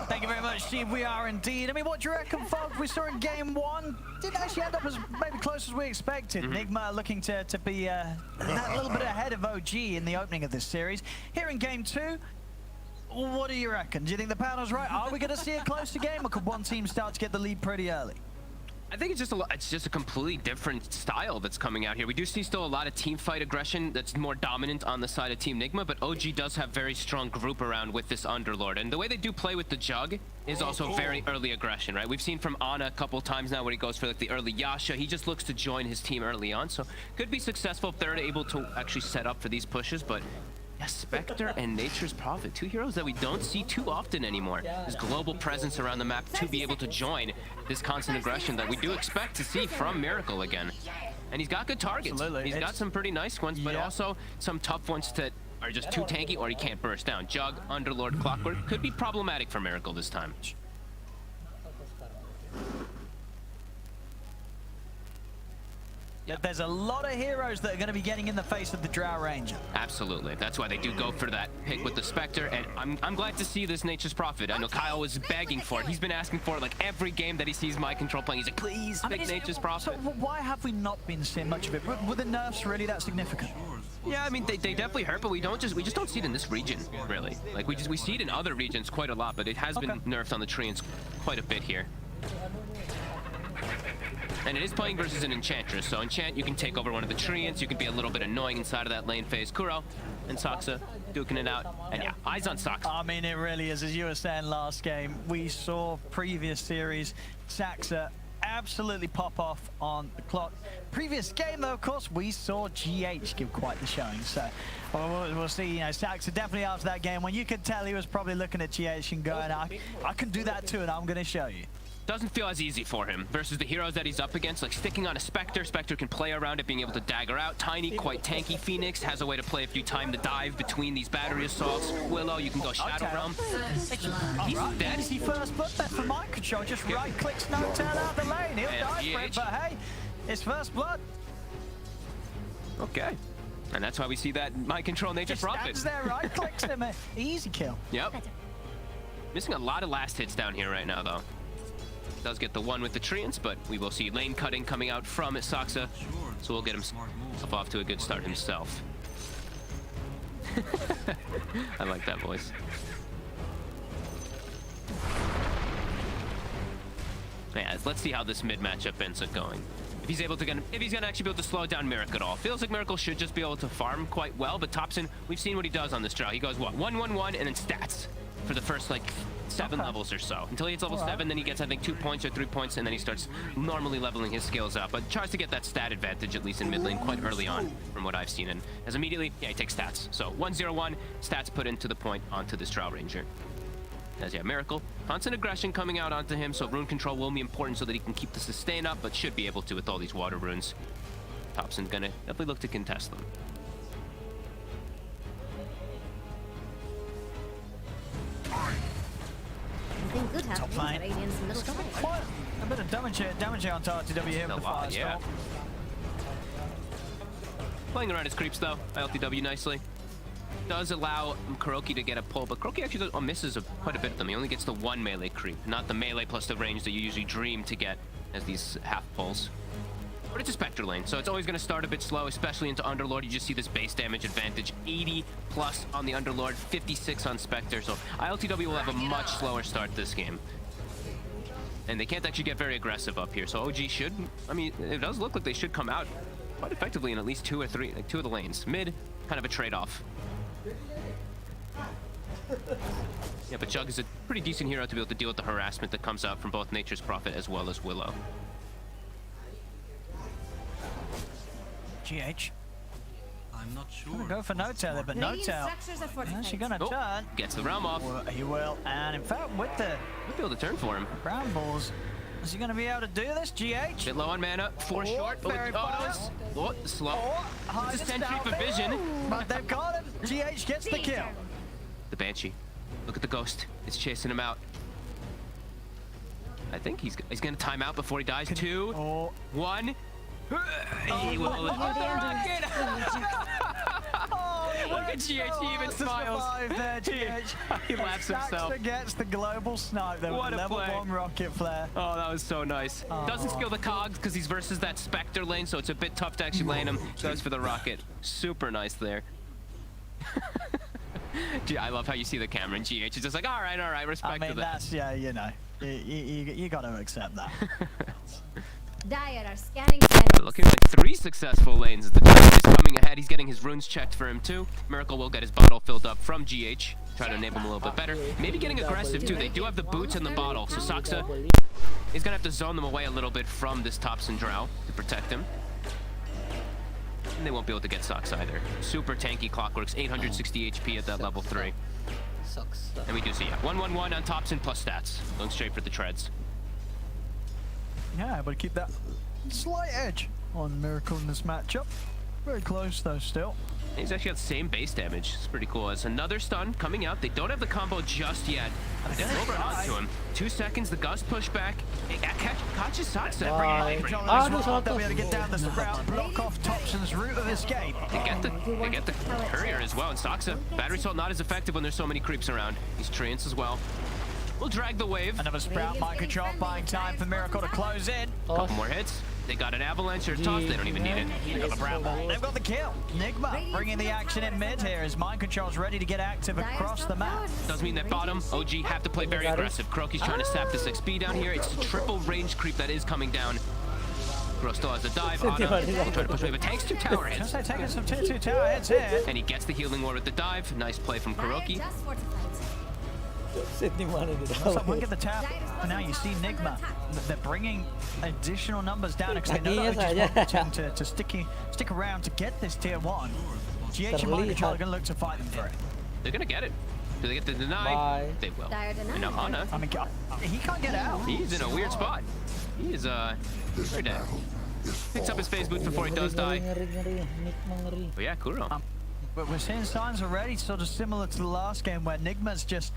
Thank you very much, Steve. We are indeed. I mean, what do you reckon, Fog? We saw in game 1. Didn't actually end up as maybe close as we expected. Nigma looking to be a little bit ahead of OG in the opening of this series. Here in game 2, what do you reckon? Do you think the panel's right? Are we going to see a closer game, or could one team start to get the lead pretty early? I think it's just a completely different style that's coming out here. We do see still a lot of team fight aggression that's more dominant on the side of Team Nigma, but OG does have very strong group around with this Underlord. And the way they do play with the Jug is also very early aggression, right? We've seen from Ana a couple times now where he goes for like the early Yasha. He just looks to join his team early on, so could be successful if they're able to actually set up for these pushes, but yeah, Spectre and Nature's Prophet, 2 heroes that we don't see too often anymore. His global presence around the map to be able to join this constant aggression that we do expect to see from Miracle again. And he's got good targets. Absolutely. He's got some pretty nice ones, but Yeah. also some tough ones that are just too tanky or he can't burst down. Jug, Underlord, Clockwork could be problematic for Miracle this time. There's a lot of heroes that are going to be getting in the face of the Drow Ranger. Absolutely. That's why they do go for that pick with the Spectre, and I'm glad to see this Nature's Prophet. I know Kyle was begging for it. He's been asking for it like every game that he sees My Control playing. He's like, please pick Nature's Prophet. So why have we not been seeing much of it? Were the nerfs really that significant? Yeah, I mean, they definitely hurt, but we just don't see it in this region, really. Like, we see it in other regions quite a lot, but it has been nerfed on the Treants quite a bit here. And it is playing versus an Enchantress, so Enchant, you can take over one of the Treants, you can be a little bit annoying inside of that lane phase. Kuro and Saksa duking it out, and yeah, eyes on Saksa. I mean, it really is. As you were saying last game, we saw previous series, Saksa absolutely pop off on the clock. Previous game, though, of course, we saw GH give quite the showing, so we'll see. You know, Saksa definitely after that game, when you could tell he was probably looking at GH and going, I can do that too, and I'm going to show you. Doesn't feel as easy for him versus the heroes that he's up against, like sticking on a Spectre. Spectre can play around it, being able to dagger out. Tiny, quite tanky. Phoenix has a way to play if you time the dive between these battery assaults. Willow, you can go Shadow Realm. He's dead. Easy first blood bet for Mind Control. Just right clicks, no turn out the lane. He'll die for it, but hey, it's first blood. Okay. And that's why we see that Mind Control Nature's Prophet. Stands there, right clicks him. Easy kill. Yep. Missing a lot of last hits down here right now, though. Does get the one with the Treants, but we will see lane cutting coming out from Saksa, so we'll get himself off to a good start himself. I like that voice. Yeah, let's see how this mid matchup ends up going. If he's gonna actually be able to slow down Miracle at all. Feels like Miracle should just be able to farm quite well, but Topson, we've seen what he does on this draw. He goes what, 1-1-1 and then stats for the first like 7 levels or so. Until he hits level 7, then he gets I think 2 points or 3 points, and then he starts normally leveling his skills up. But tries to get that stat advantage at least in mid lane quite early on from what I've seen. And as immediately, yeah, he takes stats. So 1-0-1, stats put into the point onto this Drow Ranger. As yeah, Miracle, constant aggression coming out onto him, so rune control will be important so that he can keep the sustain up, but should be able to with all these water runes. Topson's gonna definitely look to contest them. Anything good happening fine. to Radiant's middle tower. Quite a bit of damage here onto RTW here with the lot, yeah. Firestorm. Playing around his creeps though, LTW nicely. Does allow Kuroki to get a pull, but Kuroki actually misses quite a bit of them. He only gets the 1 melee creep, not the melee plus the range that you usually dream to get as these half pulls. But it's a Spectre lane, so it's always going to start a bit slow, especially into Underlord. You just see this base damage advantage, 80 plus on the Underlord, 56 on Spectre, so ILTW will have a much slower start this game. And they can't actually get very aggressive up here, so OG should, I mean, it does look like they should come out quite effectively in at least 2 or 3, like 2 of the lanes. Mid, kind of a trade-off. Yeah, but Jug is a pretty decent hero to be able to deal with the harassment that comes out from both Nature's Prophet as well as Willow. GH. I'm not sure. Gonna go for No Tail there, but No Radiant Tail. structures are fortified. Actually gonna turn. Gets the realm off. Well, he will, and in fact, with the We'll be able to turn for him. Brambles, is he gonna be able to do this, GH? Bit low on mana, 4 short. Very fast. Slow. Hard It's a to 10 stop for it. vision. But they've got him. GH gets the kill. The Banshee. Look at the ghost. It's chasing him out. I think he's gonna time out before he dies. 2, 1. He will live with the rocket. Look at GH, he even smiles. There, GH. He laughs himself. Saxter gets the global snipe there What with a level play. 1 rocket flare. Oh, that was so nice. Doesn't skill the cogs because he's versus that Spectre lane, so it's a bit tough to actually lane him. Goes for the rocket. Super nice there. Gee, I love how you see the camera and GH is just like, all right, respect I mean, to that. that's, yeah, you know, you got to accept that. Dire are scanning. Looking like 3 successful lanes. The Dukung is coming ahead. He's getting his runes checked for him too. Miracle will get his bottle filled up from GH. Try to enable him a little bit better. Maybe getting aggressive too. They do have the boots and the bottle, so Saksa is gonna have to zone them away a little bit from this Topson Drow to protect him. And they won't be able to get Saksa either. Super tanky Clockworks, 860 HP at that level 3. Sucks. And we do see 1-1-1 on Topson plus stats. Going straight for the treads. Yeah, but keep that slight edge on Miracle in this matchup. Very close though still. He's actually got the same base damage. It's pretty cool. It's another stun coming out. They don't have the combo just yet. They over onto him. 2 seconds, the gust push back. It catches Saksa. Bye. They'll be able to get down this route, block off Thompson's route of escape. They get the courier as well. And Saksa, battery assault not as effective when there's so many creeps around. He's treants as well. We'll drag the wave. Another Sprout mind control, buying time for Miracle to close in. Couple more hits. They got an avalanche or a toss. They don't even need it. They got the bramble. They've got the kill. Nigma bringing the action in mid here as mind control's ready to get active across the map. Does mean that bottom OG have to play very aggressive. Kroki's trying to sap this XP down here. It's a triple range creep that is coming down. Kuro still has a dive. Ana trying to push away, but takes 2 tower hits. Just taking some tier 2 tower hits here. And he gets the healing ward with the dive. Nice play from Kuroki. So look at the tap. And now you see Nigma. They're bringing additional numbers down because they know that OG's wanting to stick around to get this tier 1. GH and mind control are going to look to fight them for it. They're going to get it. Do they get the deny? They will. And now Hana. I mean, he can't get out. He's in a weird spot. He is very dead. Picks up his phase boot before he does die. But yeah, Kuro. But we're seeing signs already sort of similar to the last game where Nigma's just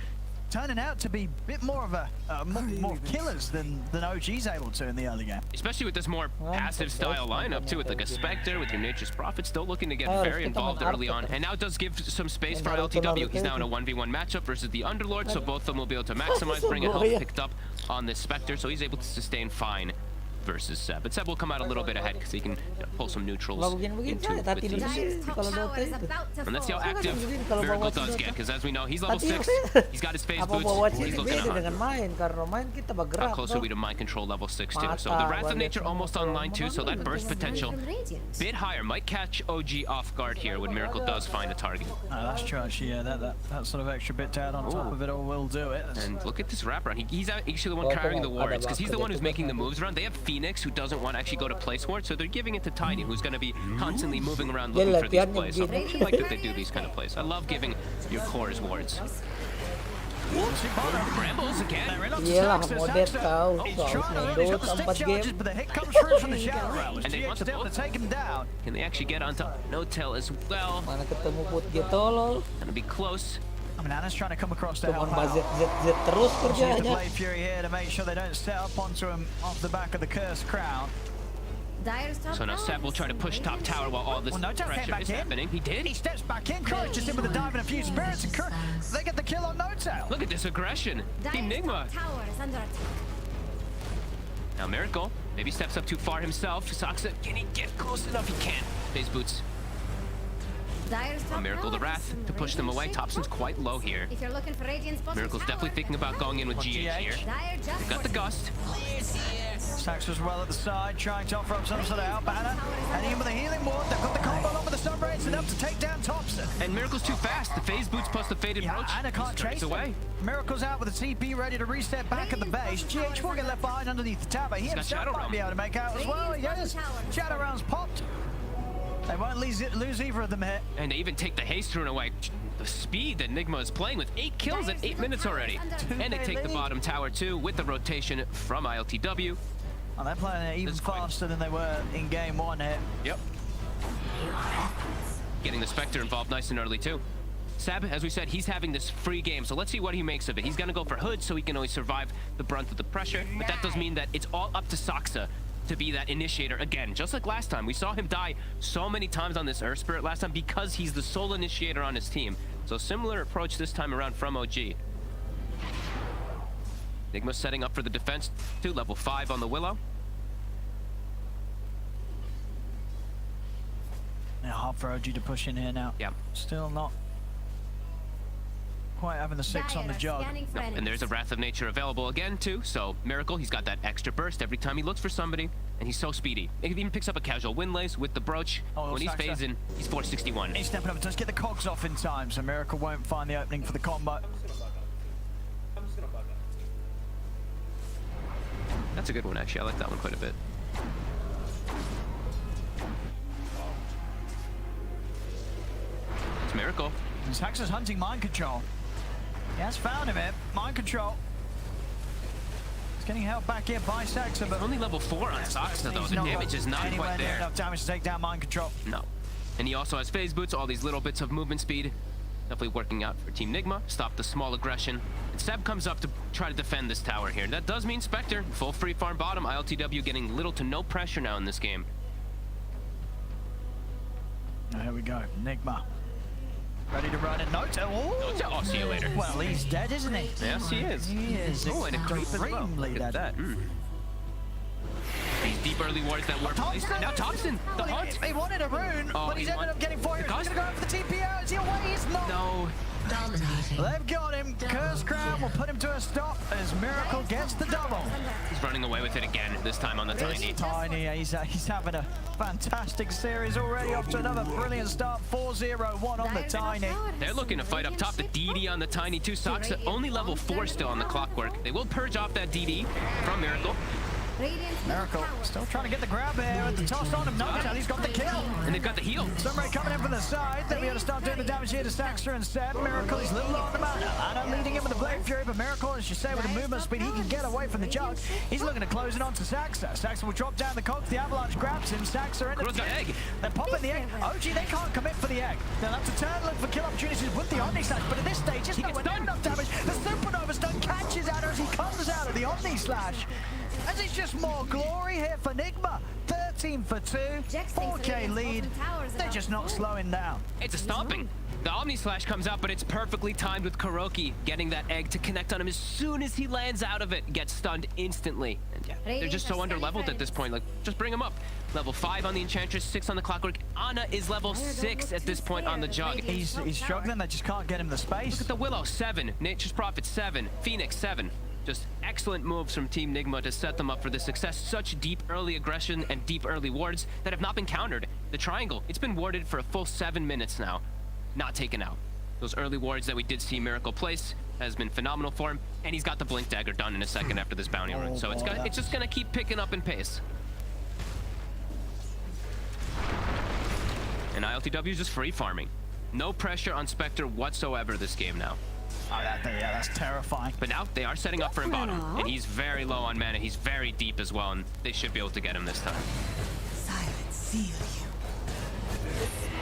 turning out to be a bit more of a more killers than OG's able to in the early game. Especially with this more passive style lineup too, with like a Spectre, with your Nature's Prophet still looking to get very involved early on. And now does give some space for LTW. He's now in a 1v1 matchup versus the Underlord, so both of them will be able to maximize, bring a health picked up on this Spectre, so he's able to sustain fine versus Seb. But Seb will come out a little bit ahead because he can pull some neutrals into with these. And let's see how active Miracle does get, because as we know, he's level 6. He's got his phase boots. He's looking at how close are we to mind control level 6 too. So the Wrath of Nature almost online too, so that burst potential bit higher. Might catch OG off guard here when Miracle does find a target. That's true actually, yeah, that sort of extra bit to add on top of it all will do it. And look at this wraparound. He's actually the one carrying the wards, because he's the one who's making the moves around. They have Phoenix, who doesn't want to actually go to place ward, so they're giving it to Tiny, who's going to be constantly moving around looking for these plays. So I actually like that they do these kind of plays. I love giving your cores wards. Brambles again. Iyalah, modern kau. Main Dota 4 game. But the hit comes through from the shadow realm. And they want to take him down. Can they actually get onto No-Tail as well? Mana ketemu put gitu lol. Gonna be close. I mean, Anna's trying to come across to help Cuman out. ZZ terus kerjanya. Play Fury here to make sure they don't set up onto him off the back of the Cursed Crown. So now Seb will try to push top tower while all this pressure is happening. He did. He steps back in. Courage just in with a dive and a few spirits, and they get the kill on No-Tail. Look at this aggression. Team Nigma. Now Miracle maybe steps up too far himself. Saksa, can he get close enough? He can. Phase boots. Miracle the Wrath to push them away. Thompson's quite low here. If you're looking for Miracle's definitely thinking about going in with GH here. They've got the gust. Sax was well at the side, trying to offer up some sort of help. Anna, and even with the healing ward, they've got the combo on with the Sunrays enough to take down Thompson. And Miracle's too fast. The phase boots plus the faded brooch. Anna can't chase away. Miracle's out with the TP ready to reset back at the base. GH will get left behind underneath the tower. He himself might be able to make out as well. Yes, Shadow Round's popped. They won't lose either of them here. And they even take the haste rune away. The speed that Nigma is playing with. 8 kills in 8 minutes already. And they take the bottom tower too with the rotation from ILTW. Oh, they're playing it even faster than they were in game 1 here. Yep. Getting the Spectre involved nice and early too. Seb, as we said, he's having this free game, so let's see what he makes of it. He's gonna go for Hood so he can only survive the brunt of the pressure, but that does mean that it's all up to Saksa to be that initiator again, just like last time. We saw him die so many times on this Earth Spirit last time because he's the sole initiator on his team. So similar approach this time around from OG. Nigma setting up for the defense to level 5 on the Willow. Yeah, hard for OG to push in here now. Yeah. Still not quite having the 6 on the jog. No, and there's a Wrath of Nature available again too, so Miracle, he's got that extra burst every time he looks for somebody, and he's so speedy. He even picks up a casual Windlace with the brooch. When he's phasing, he's 461. He's stepping up, does get the cogs off in time, so Miracle won't find the opening for the combo. That's a good one, actually. I like that one quite a bit. It's Miracle. And Sax is hunting mind control. He has found him here. Mind control. getting held back here by Saxa, but Only level 4 on Saxa though. The damage is not quite there. Enough damage to take down mind control. No. And he also has phase boots, all these little bits of movement speed. Definitely working out for Team Nigma. Stop the small aggression. And Seb comes up to try to defend this tower here. That does mean Spectre, full free farm bottom. ILTW getting little to no pressure now in this game. Here we go. Nigma. Ready to run it. Nota. Oh, see you later. Well, he's dead, isn't he? Yes, he is. He is. Oh, and a creep as well. Extremely Look at dead. that. These deep early wards that were placed. Now Thompson, the hunt. He wanted a rune, but he's ended up getting 4 heroes. He's going to go for the TPO. Is he away? He's not. No. Dominating. They've got him. Curse Crown will put him to a stop as Miracle gets the double. He's running away with it again, this time on the Tiny. Tiny, he's having a fantastic series already, off to another brilliant start. 4-0-1 on the Tiny. They're looking to fight up top. The DD on the Tiny too. Saxa only level 4 still on the clockwork. They will purge off that DD from Miracle. Miracle still trying to get the grab here at the toss on him. Nota, he's got the kill. And they've got the heal. Sunray coming in from the side. They'll be able to start doing the damage here to Saxa and Seb. Miracle is a little low on the mana. Anna leading him with the Blade Fury, but Miracle, as you say, with the movement speed, he can get away from the jug. He's looking to close it onto Saxa. Saxa will drop down the cogs. The Avalanche grabs him. Saxa in the egg. They're popping the egg. OG, they can't commit for the egg. They'll have to turn, look for kill opportunities with the Omni Slash, but at this stage, just nowhere near enough damage. The Supernova Stun catches Anna as he comes out of the Omni Slash. As it's just more glory here for Nigma. 13 for 2, 4K lead. They're just not slowing down. It's a stomping. The Omni Slash comes out, but it's perfectly timed with Kuroki getting that egg to connect on him as soon as he lands out of it. Gets stunned instantly. And yeah, they're just so under-leveled at this point. Like, just bring him up. Level 5 on the Enchantress, 6 on the Clockwork. Anna is level 6 at this point on the Jug. He's struggling. They just can't get him the space. Look at the Willow, 7. Nature's Prophet, 7. Phoenix, 7. Just excellent moves from Team Nigma to set them up for the success. Such deep early aggression and deep early wards that have not been countered. The triangle, it's been warded for a full 7 minutes now. Not taken out. Those early wards that we did see Miracle place has been phenomenal for him. And he's got the Blink Dagger done in a second after this bounty run. So it's just gonna keep picking up in pace. And ILTW is just free farming. No pressure on Spectre whatsoever this game now. Oh, that's terrifying. But now they are setting up for him bottom, and he's very low on mana. He's very deep as well, and they should be able to get him this time. Silence seal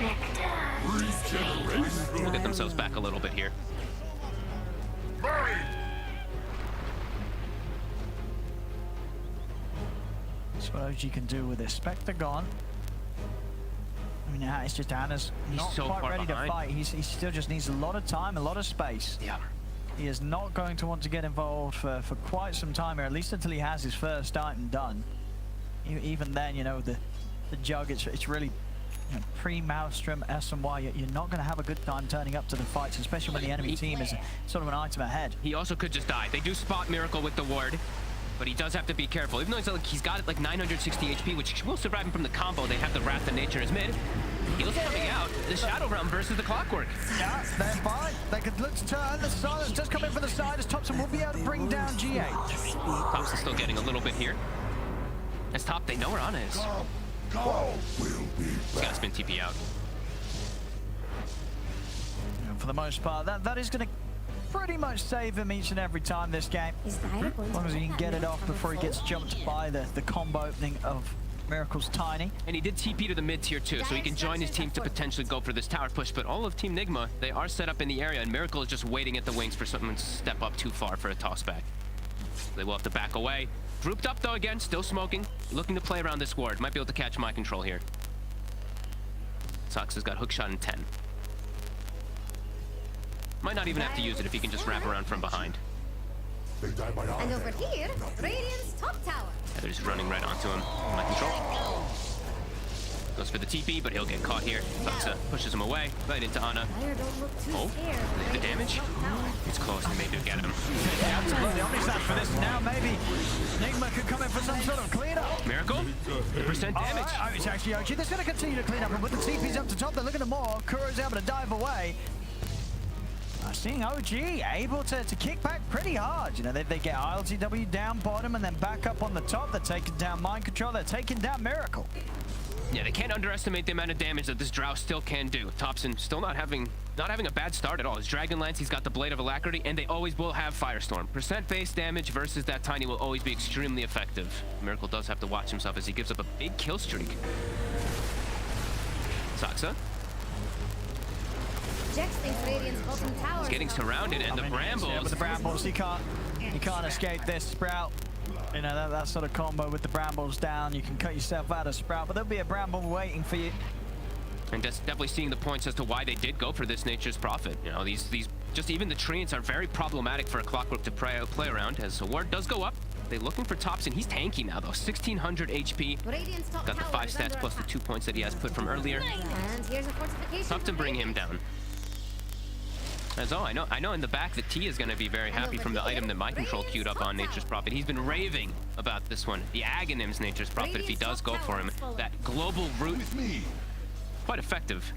you. They'll get themselves back a little bit here. That's what OG can do with this. Spectre gone. I mean, it's just Anna's not so quite far ready behind. to fight. He still just needs a lot of time, a lot of space. Yeah. He is not going to want to get involved for quite some time here, at least until he has his first item done. Even then, you know, the Jug, it's really, you know, pre-Maelstrom, SMY, you're not going to have a good time turning up to the fights, especially when the enemy team is sort of an item ahead. He also could just die. They do spot Miracle with the ward, but he does have to be careful. Even though he's got like 960 HP, which will survive him from the combo. They have the Wrath of Nature in his mid. Heals coming out. The Shadow Realm versus the Clockwork. Yeah, they're fine. They could look to turn. The Silence does come in from the side as Thompson will be able to bring down G8. Thompson's still getting a little bit here. As top, they know where Anna is. He's gonna spin TP out. And for the most part, that is going to pretty much save him each and every time this game. Is Dire going As long as he can get it off before he gets jumped by the combo opening of Miracle's Tiny. And he did TP to the mid tier too, so he can join his team to potentially go for this tower push. But all of Team Nigma, they are set up in the area, and Miracle is just waiting at the wings for someone to step up too far for a toss back. They will have to back away. Grouped up though again, still smoking, looking to play around this ward. Might be able to catch my control here. Sox has got hookshot in 10. Might not even have to use it if he can just wrap around from behind. And over here, Radiant's top tower. Yeah, they're just running right onto him. My control. Goes for the TP, but he'll get caught here. Soxa pushes him away, right into Anna. Dire don't look too Oh, scared. the damage? It's close, and they do get him. Yeah, absolutely. Omni Slash for this. Now maybe Nigma could come in for some sort of cleanup. Miracle? The percent damage. Oh, it's actually OG. They're going to continue to clean up, and with the TPs up to top, they're looking at more. Kuro's able to dive away. Seeing OG able to kick back pretty hard. You know, they get ILTW down bottom and then back up on the top. They're taking down Mind Control. They're taking down Miracle. Yeah, they can't underestimate the amount of damage that this Drow still can do. Thompson still not having a bad start at all. His Dragon Lance, he's got the Blade of Alacrity, and they always will have Firestorm. Percent base damage versus that Tiny will always be extremely effective. Miracle does have to watch himself as he gives up a big kill streak. Saksa. Jax thinks Radiant's bottom tower. He's getting surrounded, and the Brambles. Yeah, with the Brambles, you can't escape this Sprout. You know, that sort of combo with the Brambles down, you can cut yourself out of Sprout, but there'll be a Bramble waiting for you. And just definitely seeing the points as to why they did go for this Nature's Prophet. You know, these just even the Treants are very problematic for a Clockwork to play around, as the ward does go up. They're looking for Thompson. He's tanky now, though. 1,600 HP. Radiant's top Got the 5 stats plus the 2 points that he has put from earlier. And here's a fortification. Tough to bring him down. As I know in the back, the T is going to be very happy from the item that my control queued up on Nature's Prophet. He's been raving about this one. The Aghanim's Nature's Prophet, if he does go for him. That global route, quite effective.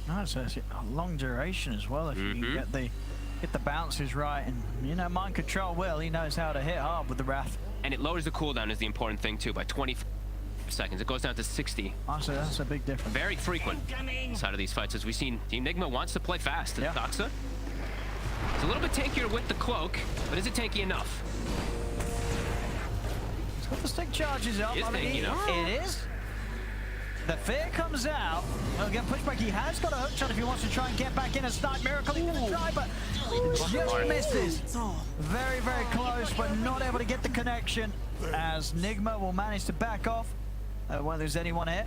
Nice, a long duration as well if you get the bounces right, and you know, mind control will. He knows how to hit hard with the Wrath. And it lowers the cooldown is the important thing too by 20 seconds. It goes down to 60. Honestly, that's a big difference. Very frequent side of these fights, as we've seen. Team Nigma wants to play fast. Yeah. Doxa. It's a little bit tankier with the cloak, but is it tanky enough? It's got the stick charges up. It is tanky enough. It is. The fear comes out. He'll get pushed back. He has got a hook shot if he wants to try and get back in a snipe. Miracle, he's going to try, but just misses. Very, very close, but not able to get the connection, as Nigma will manage to back off. Whether there's anyone here.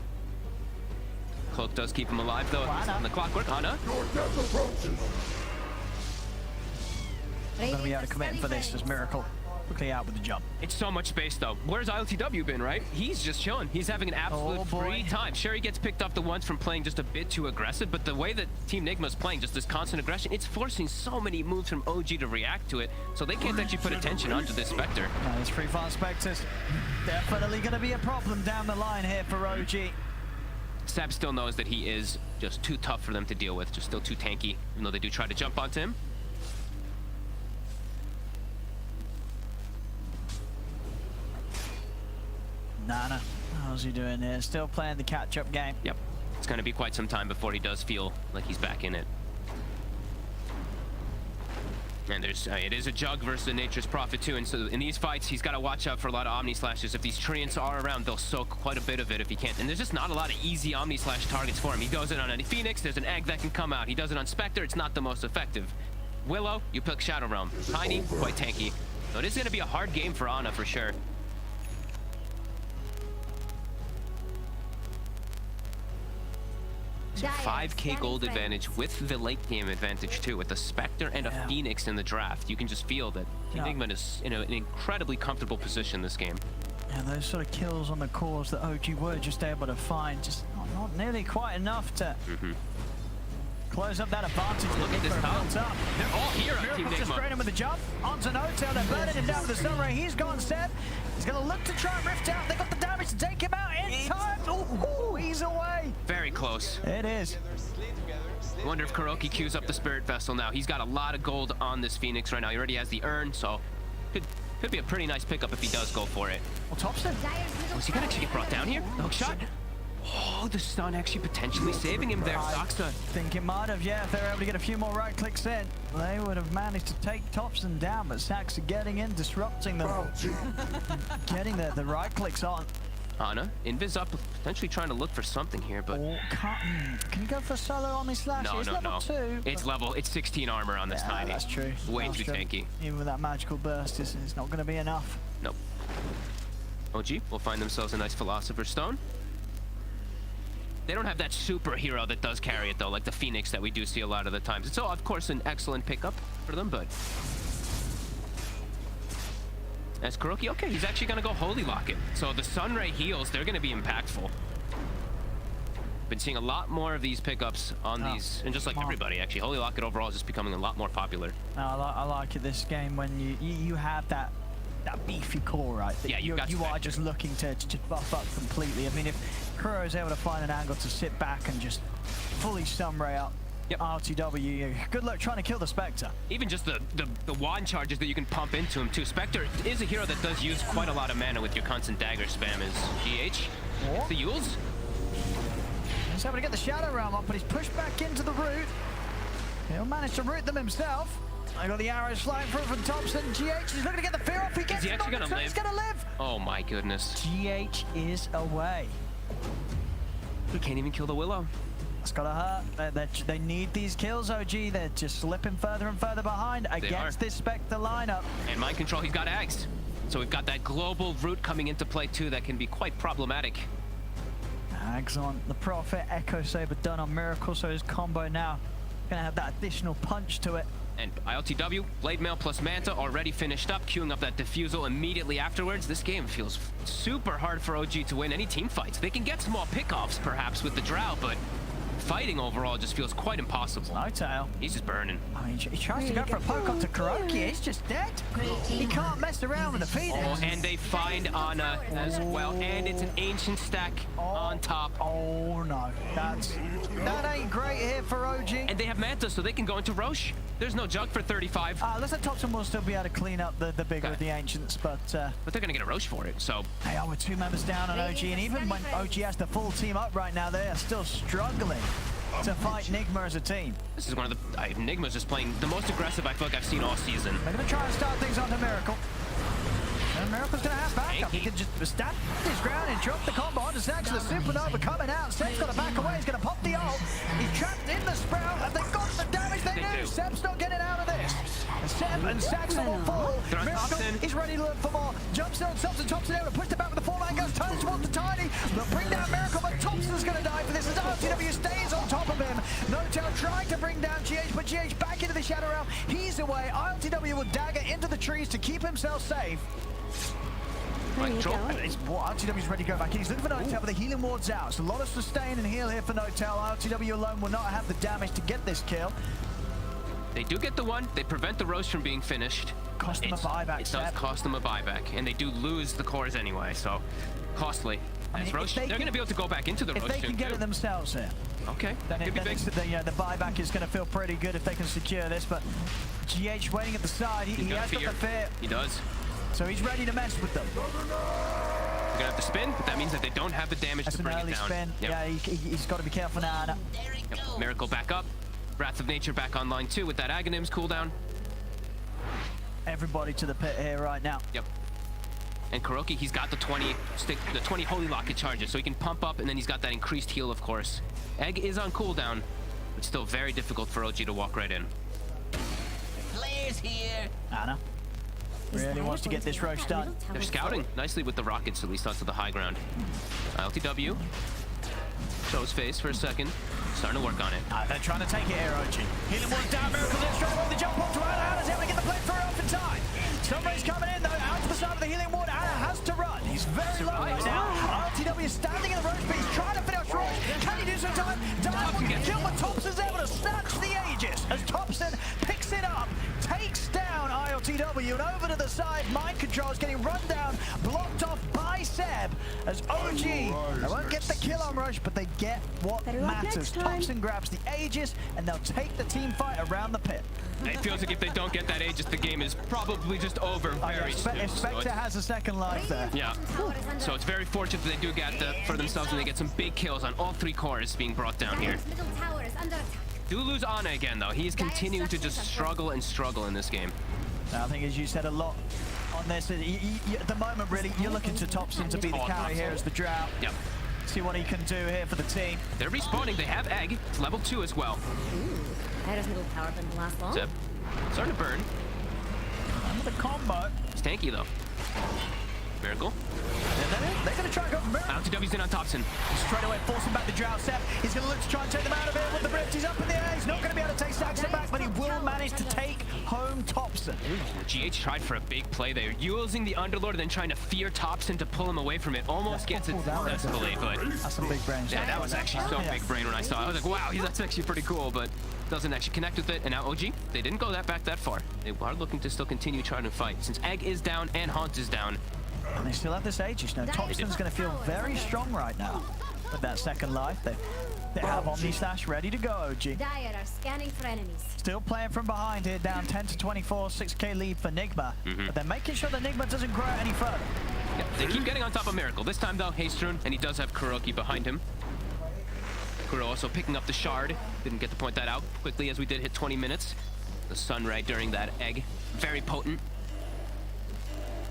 Cloak does keep him alive, though. On the Clockwork, Hanya. Going to be able to commit for this as Miracle quickly out with the jump. It's so much space, though. Where's ILTW been, right? He's just chilling. He's having an absolute free time. Sure, he gets picked up the once from playing just a bit too aggressive, but the way that Team Nigma's playing, just this constant aggression, it's forcing so many moves from OG to react to it, so they can't actually put attention onto this Spectre. These free fire Spectres, definitely going to be a problem down the line here for OG. Sab still knows that he is just too tough for them to deal with, just still too tanky, even though they do try to jump onto him. Nana, how's he doing here? Still playing the catch-up game. Yep. It's going to be quite some time before he does feel like he's back in it. And there's it is a Jug versus the Nature's Prophet too, and so in these fights he's got to watch out for a lot of Omni Slashes. If these Treants are around, they'll soak quite a bit of it if he can't. And there's just not a lot of easy Omni Slash targets for him. He does it on any Phoenix, there's an egg that can come out. He does it on Spectre, it's not the most effective. Willow, you pick Shadow Realm. Tiny, quite tanky. So it is going to be a hard game for Ana for sure. So 5k gold advantage with the late game advantage too, with a Spectre and a Phoenix in the draft. You can just feel that Nigma is in an incredibly comfortable position this game. Yeah, those sort of kills on the cores that OG were just able to find, just not nearly quite enough to close up that advantage. Look at this built up. They're all here on Team Nigma. Just straight in with the jump. Onto No-Tail, they're burning him down with the Sun Ray. He's gone, Seb. He's going to look to try and rift out. They got the damage to take him out in time. Ooh, he's away. Very close. It is. Wonder if Kuroki queues up the Spirit Vessel now. He's got a lot of gold on this Phoenix right now. He already has the urn, so could be a pretty nice pickup if he does go for it. Well, Thompson. Is he gonna actually get brought down here? The hook shot? Oh, the stun actually potentially saving him there. Doxa. I think it might have, yeah. If they were able to get a few more right clicks in, they would have managed to take Thompson down, but Saxa getting in, disrupting them, getting the right clicks on. Ana, Invis up, potentially trying to look for something here, but... Can you go for a solo on this slash? No, it's level 2. It's 16 armor on this Tiny. That's true. Way too tanky. Even with that magical burst, it's not going to be enough. Nope. OG will find themselves a nice Philosopher's Stone. They don't have that superhero that does carry it, though, like the Phoenix that we do see a lot of the times. It's, of course, an excellent pickup for them, but... As Kuroki, okay, he's actually going to go Holy Lock it. So the Sunray heals, they're going to be impactful. Been seeing a lot more of these pickups on these, and just like everybody, actually. Holy Lock it overall is just becoming a lot more popular. I like it this game when you have that beefy core, right? Yeah, you are just looking to buff up completely. I mean, if Kuro is able to find an angle to sit back and just fully Sunray up RTW, good luck trying to kill the Spectre. Even just the wand charges that you can pump into him too. Spectre is a hero that does use quite a lot of mana with your constant dagger spam. Is GH gets the Yules. He's able to get the Shadow Realm up, but he's pushed back into the root. He'll manage to root them himself. I got the arrows flying through from Thompson. GH is looking to get the fear off. He gets he actually gonna live? He's gonna live. Oh my goodness. GH is away. He can't even kill the Willow. It's gotta hurt. They need these kills, OG. They're just slipping further and further behind against this Spectre lineup. And mind control, he's got Ags. So we've got that global root coming into play too that can be quite problematic. Ags on the Prophet, Echo Saber done on Miracle, so his combo now gonna have that additional punch to it. And ILTW, Blade Mail plus Manta already finished up, queuing up that Diffusal immediately afterwards. This game feels super hard for OG to win any team fights. They can get small pickoffs perhaps with the Drow, but fighting overall just feels quite impossible. No tail. He's just burning. I mean, he tries to go for a poke up to Kuroki. He's just dead. He can't mess around with the Phoenix. Oh, and they find Ana as well. And it's an ancient stack on top. Oh no, that ain't great here for OG. And they have Manta, so they can go into Roche. There's no jug for 35. Looks like Thompson will still be able to clean up the bigger of the Ancients, but they're gonna get a Roche for it, so. They are with 2 members down on OG, and even when OG has the full team up right now, they are still struggling to fight Nigma as a team. This is one of the... Nigma's just playing the most aggressive I feel like I've seen all season. They're gonna try and start things onto Miracle. And Miracle's gonna have backup. He can just stab his ground and drop the combo onto Sax. The Supernova coming out. Seb's got to back away. He's gonna pop the ult. He's trapped in the Sprout. Have they got the damage they do? Seb's not getting out of this. Seb and Saxon will fall. Miracle is ready to look for more. Jumps in on Thompson. Thompson able to push the back with the 4-man goes. Turns towards the Tiny. They'll bring down Miracle, but Thompson's gonna die for this as RTW stays on top of him. No-Tail trying to bring down GH, but GH back into the Shadow Realm. He's away. RTW will dagger into the trees to keep himself safe. RTW's ready to go back in. He's looking for No-Tail, but the healing ward's out. So a lot of sustain and heal here for No-Tail. RTW alone will not have the damage to get this kill. They do get the one. They prevent the roast from being finished. Cost them a buyback. It does cost them a buyback, and they do lose the cores anyway, so costly. As Roche, they're going to be able to go back into the roast. If they can get it themselves here. Okay. Then the buyback is going to feel pretty good if they can secure this, but GH waiting at the side. He has got the fear. He does. So he's ready to mess with them. They're gonna have to spin, but that means that they don't have the damage to bring it down. That's an early spin. Yep. Yeah, he's got to be careful now. Yep. Miracle back up. Wrath of Nature back online too with that Aghanim's cooldown. Everybody to the pit here right now. Yep. And Kuroki, he's got the 20 Holy Locket charges, so he can pump up, and then he's got that increased heal, of course. Egg is on cooldown, but still very difficult for OG to walk right in. Players here. Ana really wants to get this Roche done. They're scouting nicely with the rockets, at least onto the high ground. LTW shows face for a second, starting to work on it. They're trying to take it here, OG. Healing one's down, Miracle's in straight away. The jump onto Ana. Ana's able to get the flamethrower off in time. Somebody's coming in though, out to the side of the healing ward. Ana has to run. He's very low right now. RTW is standing in the Roche, but he's trying to finish Roche. Can he do some time? Dive will get killed, but Thompson's able to snatch the Aegis as Thompson picks it up, takes down ILTW, and over to the side, mind control is getting run down, blocked off by Seb as OG. They won't get the kill on Roche, but they get what matters. Thompson grabs the Aegis, and they'll take the team fight around the pit. It feels like if they don't get that Aegis, the game is probably just over very soon. If Spectre has a second life there. Yeah. So it's very fortunate that they do get for themselves, and they get some big kills on all 3 cores being brought down here. Do lose Ana again, though. He is continuing to just struggle and struggle in this game. I think, as you said a lot on this, at the moment, really, you're looking to Thompson to be the carry here as the Drow. Yep. See what he can do here for the team. They're respawning. They have Egg. It's level 2 as well. That doesn't go power didn't last long. Zeb. Starting to burn. Under the combo. It's tanky, though. Miracle. They're going to try and go for Miracle. LTW's in on Thompson. Straight away, forcing back the Drow. Seb, he's going to look to try and take them out of here with the Rift. He's up in the air. He's not going to be able to take Saxon back, but he will manage to take home Thompson. GH tried for a big play there, using the Underlord and then trying to fear Thompson to pull him away from it. Almost gets it successfully, but... That's some big brain. Yeah, that was actually so big brain when I saw it. I was like, wow, that's actually pretty cool, but doesn't actually connect with it. And now OG, they didn't go back that far. They are looking to still continue trying to fight. Since Egg is down and Haunt is down, and they still have this Aegis now. Thompson's going to feel very strong right now. with that second life. They have Omni Slash ready to go, OG. Dire are scanning for enemies. Still playing from behind here, down 10 to 24, 6k lead for Nigma. But they're making sure that Nigma doesn't grow any further. Yeah, they keep getting on top of Miracle. This time, though, Hastrun, and he does have Kuroki behind him. Kuro also picking up the shard. Didn't get to point that out quickly as we did hit 20 minutes. The sunray during that egg. Very potent.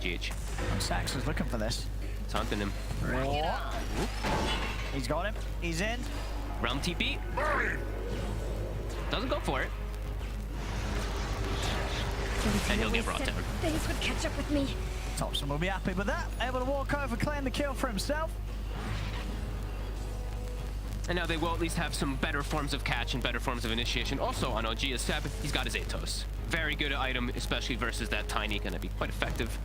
GH. Sax is looking for this. It's hunting him. He's got him. He's in. Realm TP. Doesn't go for it. And he'll get brought down. Things would catch up with me. Thompson will be happy with that. Able to walk over, claim the kill for himself. And now they will at least have some better forms of catch and better forms of initiation. Also on OG is Seb, he's got his Atos. Very good item, especially versus that Tiny, gonna be quite effective.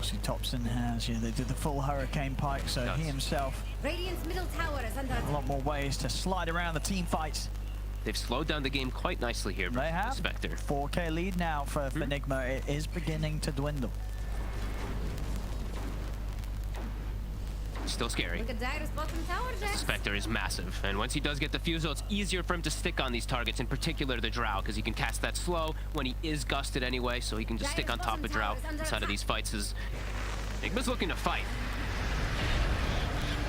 See, Thompson has, they did the full Hurricane Pike, so he himself, Radiant's middle tower is under a lot more ways to slide around the team fights. They've slowed down the game quite nicely here. They have. Spectre. 4k lead now for Nigma. It is beginning to dwindle. Still scary. Look at Dire's bottom tower, Jax. Spectre is massive, and once he does get the Fusel, it's easier for him to stick on these targets, in particular the Drow, because he can cast that slow when he is gusted anyway, so he can just stick on top of Drow inside of these fights. Nigma's looking to fight.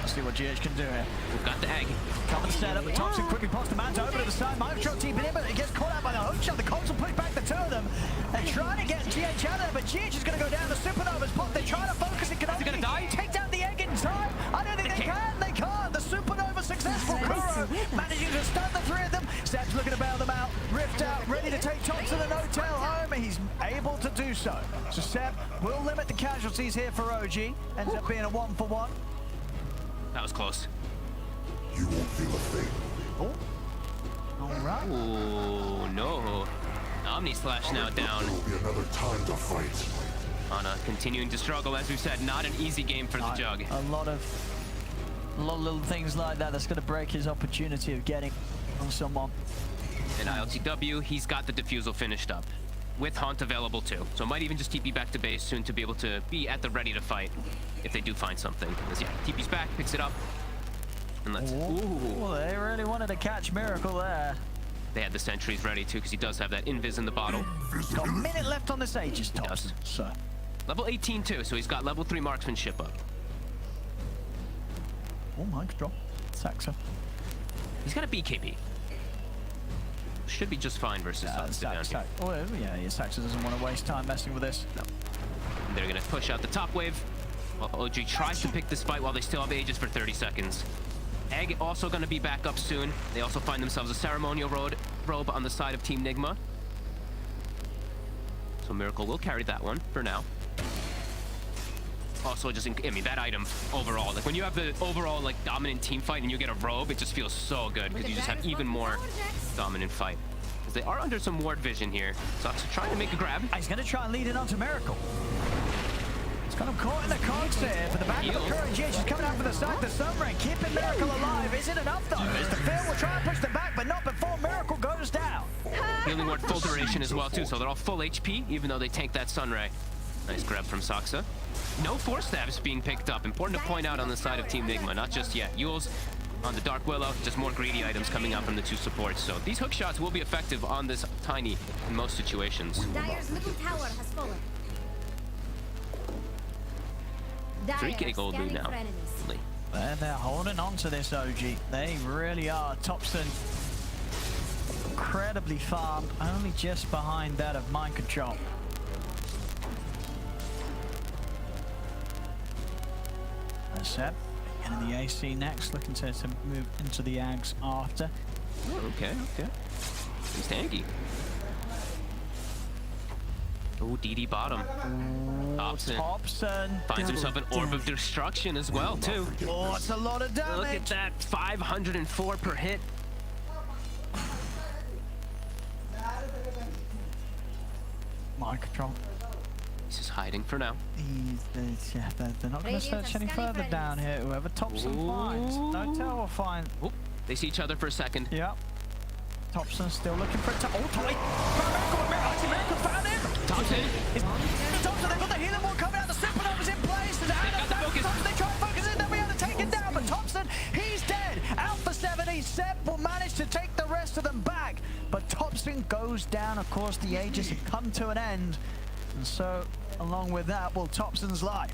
Let's see what GH can do here. We've got the egg. Coming to set up, but Thompson quickly pops the man over to the side. Microshot team in, but it gets caught out by the hook shot. The Colts will push back the two of them. They're trying to get GH out of there, but GH is going to go down. The Supernova's pop. They're trying to focus. It can only gonna die? take down the egg in time. I don't think they can. They can't. The Supernova successful. Kuro managing to stun the three of them. Seb's looking to bail them out. Rift out, ready to take Thompson and Hotel home. He's able to do so. So Seb will limit the casualties here for OG. Ends up being a 1-for-1. That was close. You won't feel a thing. Oh. All right. Oh, no. Omni Slash now down. There will be another time to fight. Ana continuing to struggle, as we said, not an easy game for the Jug. A lot of little things like that that's going to break his opportunity of getting on someone. And ILTW, he's got the defusal finished up, with Haunt available too. So might even just TP back to base soon to be able to be at the ready to fight if they do find something. Because yeah, TP's back, picks it up, and let's. Ooh, they really wanted to catch Miracle there. They had the sentries ready too, because he does have that invis in the bottle. Got a minute left on this Aegis Thompson. So level 18 too, so he's got level 3 marksmanship up. Oh, mic drop. Saxa. He's got a BKB. Should be just fine versus down here. Oh, yeah, Saxa doesn't want to waste time messing with this. No. And they're going to push out the top wave. While OG tries to pick this fight while they still have Aegis for 30 seconds. Egg also going to be back up soon. They also find themselves a ceremonial robe on the side of Team Nigma. So Miracle will carry that one for now. Also, just, I mean, that item overall, like when you have the overall like dominant team fight and you get a robe, it just feels so good because you just have even more dominant fight. Because they are under some ward vision here. Sox trying to make a grab. He's going to try and lead it onto Miracle. It's got him caught in the cogs here, but the back of the current GH is coming out for the side. The Sunray keeping Miracle alive. Is it enough though? As the Phil will try and push them back, but not before Miracle goes down. Healing ward full duration as well too, so they're all full HP, even though they tank that Sunray. Nice grab from Saxa. No force stabs being picked up. Important to point out on the side of Team Nigma, not just yet. Yules on the Dark Willow, just more greedy items coming out from the two supports. So these hook shots will be effective on this Tiny in most situations. Dire's middle tower has fallen. 3k gold lead now. They're holding on to this OG. They really are. Thompson incredibly farmed, only just behind that of Mind Control. Seb getting the AC next, looking to move into the Ags after. Oh, okay. He's tanky. Oh, DD bottom. Thompson finds himself an Orb of Destruction as well, too. Oh, it's a lot of damage. Look at that, 504 per hit. Mind Control. He's just hiding for now. They're not going to search any further down here. Whoever Thompson finds, no tell will find. Oop. They see each other for a second. Yep. Thompson still looking for it to. Oh, Tommy! Miracle found him! Thompson! Thompson, they've got the healing wall coming out. The Supernova's in place. They got the focus. Thompson, they try and focus it. They'll be able to vision goes down, of course, the ages have come to an end. And so, along with that, will Thompson's life.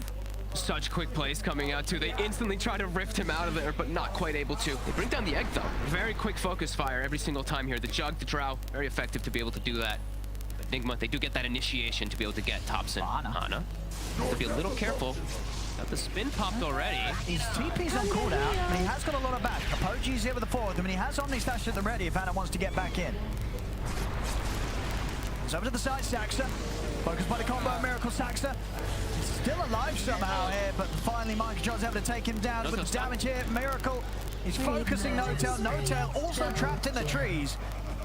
Such quick plays coming out too. They instantly try to rift him out of there, but not quite able to. They bring down the egg though. Very quick focus fire every single time here. The jug, the drow, very effective to be able to do that. But Nigma, they do get that initiation to be able to get Thompson. Hanya. Have to be a little careful. Got the spin popped already. His TP's on cooldown, and he has got a lot of back. Apogee's here with the fourth, and he has Omni Slash at the ready if Anna wants to get back in. It's over to the side, Saxa. Focused by the combo, Miracle Saxa. He's still alive somehow here, but finally Mike John's able to take him down with the damage here. Miracle is focusing No-Tail. No-Tail also trapped in the trees.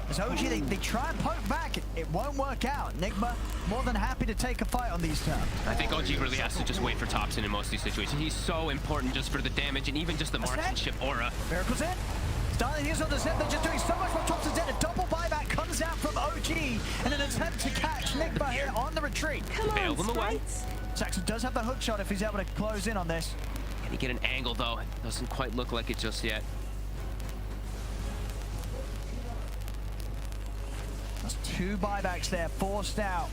As OG, they try and poke back. It won't work out. Nigma more than happy to take a fight on these terms. I think OG really has to just wait for Thompson in most of these situations. He's so important just for the damage and even just the marksmanship aura. Miracle's in. Starting he's on the set. They're just doing so much while Thompson's dead. A double buyback comes out from OG in an attempt to catch Nigma here on the retreat. Bail them away. Saxon does have the hook shot if he's able to close in on this. Can he get an angle though? It doesn't quite look like it just yet. That's 2 buybacks there, forced out.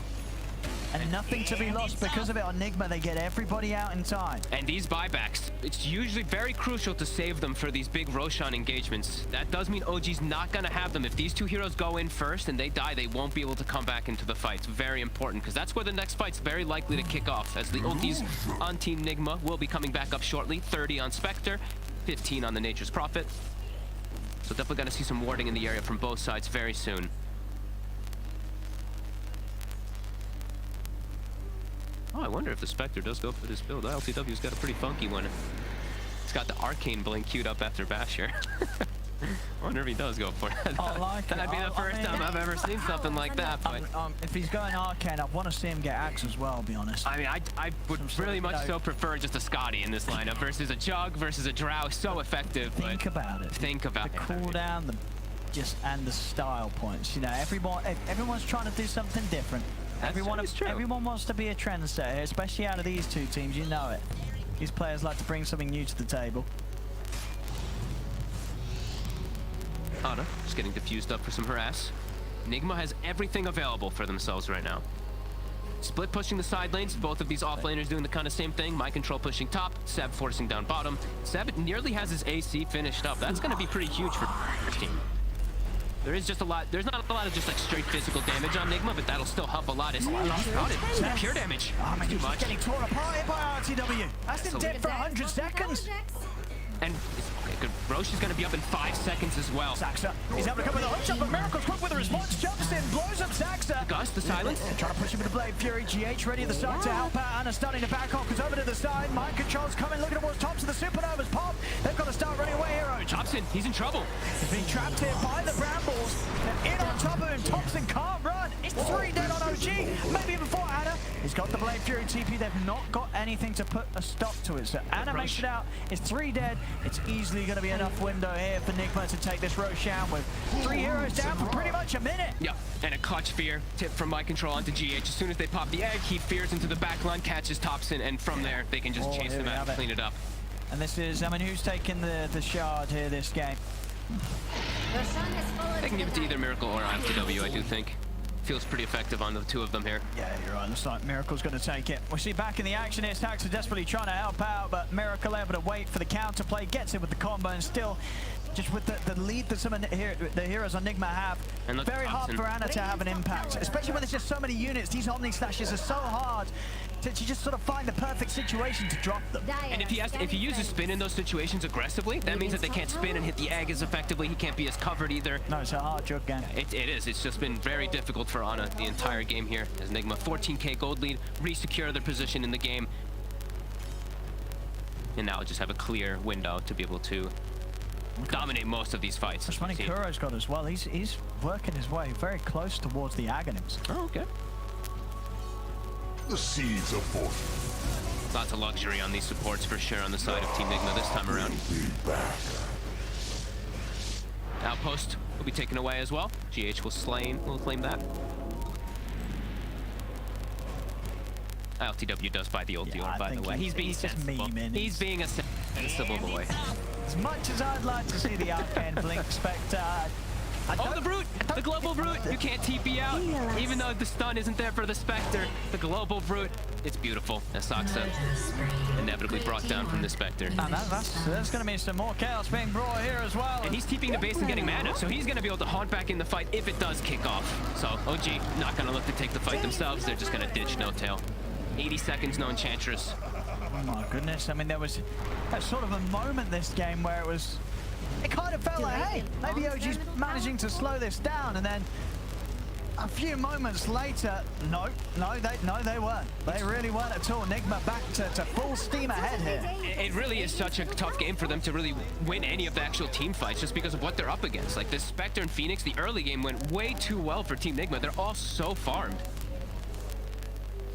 And nothing to be lost because of it on Nigma. They get everybody out in time. And these buybacks, it's usually very crucial to save them for these big Roshan engagements. That does mean OG's not going to have them. If these 2 heroes go in first and they die, they won't be able to come back into the fight. It's very important because that's where the next fight's very likely to kick off, as the ultis on Team Nigma will be coming back up shortly. 30 on Spectre, 15 on the Nature's Prophet. So definitely going to see some warding in the area from both sides very soon. Oh, I wonder if the Spectre does go for this build. LTW's got a pretty funky one. It's got the Arcane Blink queued up after Basher. I wonder if he does go for it. I like it. That'd be the first time I've ever seen something like that. But if he's going Arcane, I want to see him get Axe as well, I'll be honest. I mean, I would really much so prefer just a Scotty in this lineup versus a Jug versus a Drow. So effective. Think about it. Think about the cooldown, and the style points. You know, everyone's trying to do something different. Everyone wants to be a trendsetter, especially out of these 2 teams, you know it. These players like to bring something new to the table. Ana just getting diffused up for some harass. Nigma has everything available for themselves right now. Split pushing the side lanes, both of these offlaners doing the kind of same thing. My control pushing top, Seb forcing down bottom. Seb nearly has his AC finished up. That's going to be pretty huge for this team. There's not a lot of just like straight physical damage on Nigma, but that'll still help a lot. It's pure damage. Oh my Too God, much. getting torn apart here by RTW. That's him dead for 100 seconds. And okay, good. Roche is going to be up in 5 seconds as well. Saxa, he's able to come with a hook shot, but Miracle's quick with a response. Jumps in, blows up Saxa. Gus, the silence. Trying to push him with the Blade Fury. GH ready at the side to help out. Anna starting to back off, goes over to the side. Mind control's coming, looking towards Thompson. The Supernova's pop. They've got to start running away here, OG. Thompson, he's in trouble. He's being trapped here by the Brambles. They're in on top of him. Thompson can't run. It's 3 dead on OG. Maybe even 4 Anna. He's got the Blade Fury TP. They've not got anything to put a stop to it. So Anna makes it out. It's 3 dead. It's easily going to be enough window here for Nigma to take this Roshan with 3 heroes down for pretty much a minute. Yeah, and a clutch fear tip from my control onto GH. As soon as they pop the egg, he fears into the back line, catches Thompson, and from there they can just chase them out and clean it up. And this is, I mean, who's taking the shard here this game? They can give it to either Miracle or ILTW, I do think. Feels pretty effective on the 2 of them here. Yeah, you're right. Looks like Miracle's going to take it. We see back in the action here, Stax are desperately trying to help out, but Miracle able to wait for the counterplay, gets it with the combo, and still, just with the lead that some of the heroes on Nigma have, and look, very hard for Anna to have an impact, especially when there's just so many units. These Omni Slashes are so hard to just sort of find the perfect situation to drop them. And if he uses spin in those situations aggressively, that means that they can't spin and hit the egg as effectively. He can't be as covered either. No, it's a hard jug game. It is. It's just been very difficult for Ana the entire game here as Nigma 14k gold lead, re-secure their position in the game. And now just have a clear window to be able to dominate most of these fights. That's funny, Kuro's got as well. He's working his way very close towards the Aghanims. Oh, okay. The seeds of fortune. Lots of luxury on these supports for sure on the side of Team Nigma this time around. Outpost will be taken away as well. GH will claim that. LTW does buy the ulti orb, by the way. He's being sensible. He's being a sensible boy. As much as I'd like to see the Arcane Blink Spectre, Oh, the Brute! The Global Brute! You can't TP out. Even though the stun isn't there for the Spectre, the Global Brute, it's beautiful. As Saksa inevitably brought down from the Spectre. And there's going to be some more chaos being brought here as well. And he's TPing the base and getting mana, so he's going to be able to haunt back in the fight if it does kick off. So OG not going to look to take the fight themselves. They're just going to ditch No Tail. 80 seconds, no Enchantress. Oh my goodness. I mean, there was sort of a moment this game where it kind of felt like, hey, maybe OG's managing to slow this down, and then a few moments later, no, they weren't. They really weren't at all. Nigma back to full steam ahead here. It really is such a tough game for them to really win any of the actual team fights just because of what they're up against. Like this Spectre and Phoenix, the early game went way too well for Team Nigma. They're all so farmed.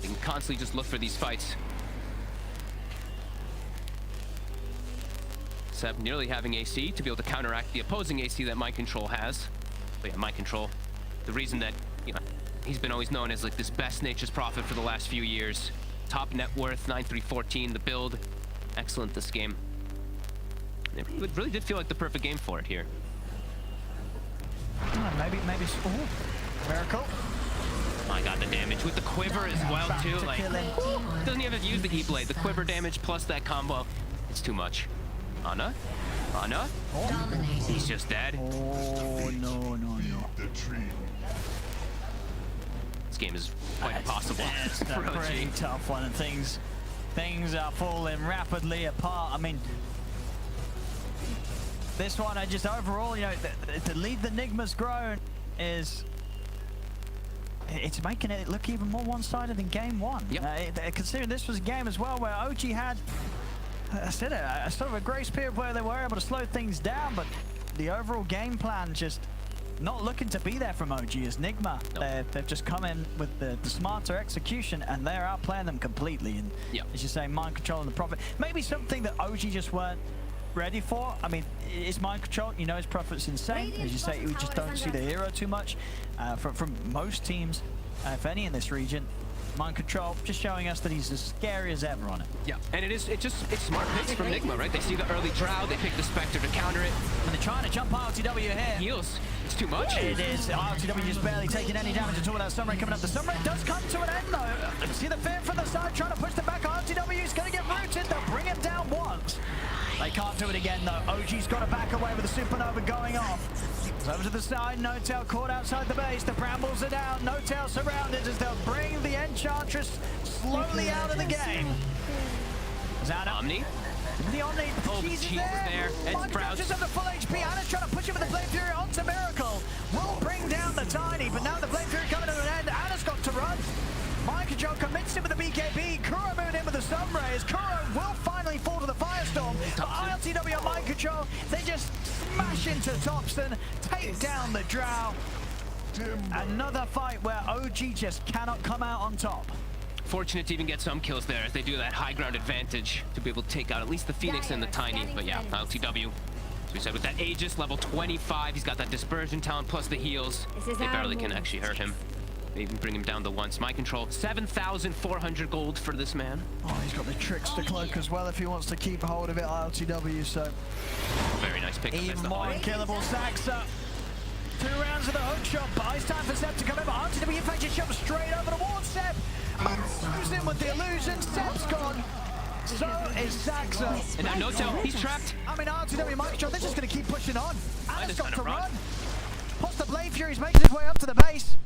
They can constantly just look for these fights. Seb nearly having AC to be able to counteract the opposing AC that Mind Control has. But yeah, Mind Control, the reason that, you know, he's been always known as like this best Nature's Prophet for the last few years. Top net worth, 9-3-14, the build. Excellent this game. It really did feel like the perfect game for it here. Maybe, ooh, Miracle. My god, the damage with the quiver as well too. Like, doesn't even have to use the E-Blade. The quiver damage plus that combo, it's too much. Ana? Oh. He's just dead. Oh, no. This game is quite impossible. It's a pretty tough one, and things are falling rapidly apart. I mean, this one, I just overall, you know, the lead that Nigma's grown is... It's making it look even more one-sided than game one. Yep. Considering this was a game as well where OG had, I said it, a sort of a grace period where they were able to slow things down, but the overall game plan just not looking to be there from OG as Nigma. Nope. They've just come in with the smarter execution, and they're outplaying them completely. And as you say, Mind Control and the Prophet, maybe something that OG just weren't ready for. I mean, it's Mind Control, you know his Prophet's insane. As you say, we just don't see the hero too much from most teams, if any, in this region. Mind Control just showing us that he's as scary as ever on it. Yeah, and it's smart picks from Nigma, right? They see the early Drow, they pick the Spectre to counter it. And they're trying to jump RTW here. Heals. It's too much. It is. RTW just barely taking any damage at all without Sunray coming up. The Sunray does come to an end though. See the Fear from the side trying to push them back. RTW is going to get rooted. They'll bring him down once. They can't do it again though. OG's got to back away with the Supernova going off. It's over to the side, No Tail caught outside the base. The Brambles are down, No Tail surrounded as they'll bring the Enchantress slowly out of the game. Zana. Omni. The Omni, she's there. Enchantress under full HP. Anna's trying to push him with the Blade Fury onto Miracle. Will bring down the Tiny, but now the Blade Fury coming to an end. Anna's got to run. Mind Control commits him with the BKB. Kuro moving in with the Sunrays. Kuro will finally fall to the Firestorm. But ILTW on Mind Control, they just smash into Thompson, take down the Drow. Another fight where OG just cannot come out on top. Fortunate to even get some kills there as they do that high ground advantage to be able to take out at least the Phoenix and the Tiny. But yeah, ILTW, as we said, with that Aegis level 25, he's got that dispersion talent plus the heals. They barely can actually hurt him. They even bring him down to once. Mind Control, 7,400 gold for this man. Oh, he's got the Trickster Cloak as well if he wants to keep hold of it, ILTW, so... Very nice pick. Even more unkillable Saxa. 2 rounds of the hook shot, buys time for Seb to come in, but RTW in fact just shoved straight over towards Seb. Moves in with the illusion, Seb's gone. So is Saxa. And now No Tail, he's trapped. I mean, RTW Mind Control, they're just going to keep pushing on. Anna's got to run. Plus the Blade Fury's making his way up to the base.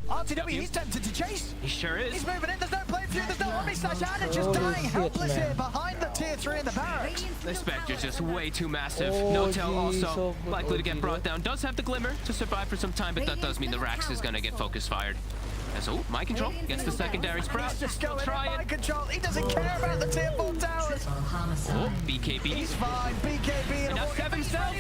RTW, he's tempted to chase. He sure is. He's moving in. There's no Blade Fury. There's no Omni Slash. Anna just dying helpless here behind the tier 3 in the barracks. The Spectre's just way too massive. No Tail also likely to get brought down. Does have the Glimmer to survive for some time, but that does mean the Rax is going to get focus fired. As Mind Control gets the secondary sprout. Just go try it. Mind Control. He doesn't care about the tier 4 towers. Oh, BKB. He's fine. BKB. And now 7 cells.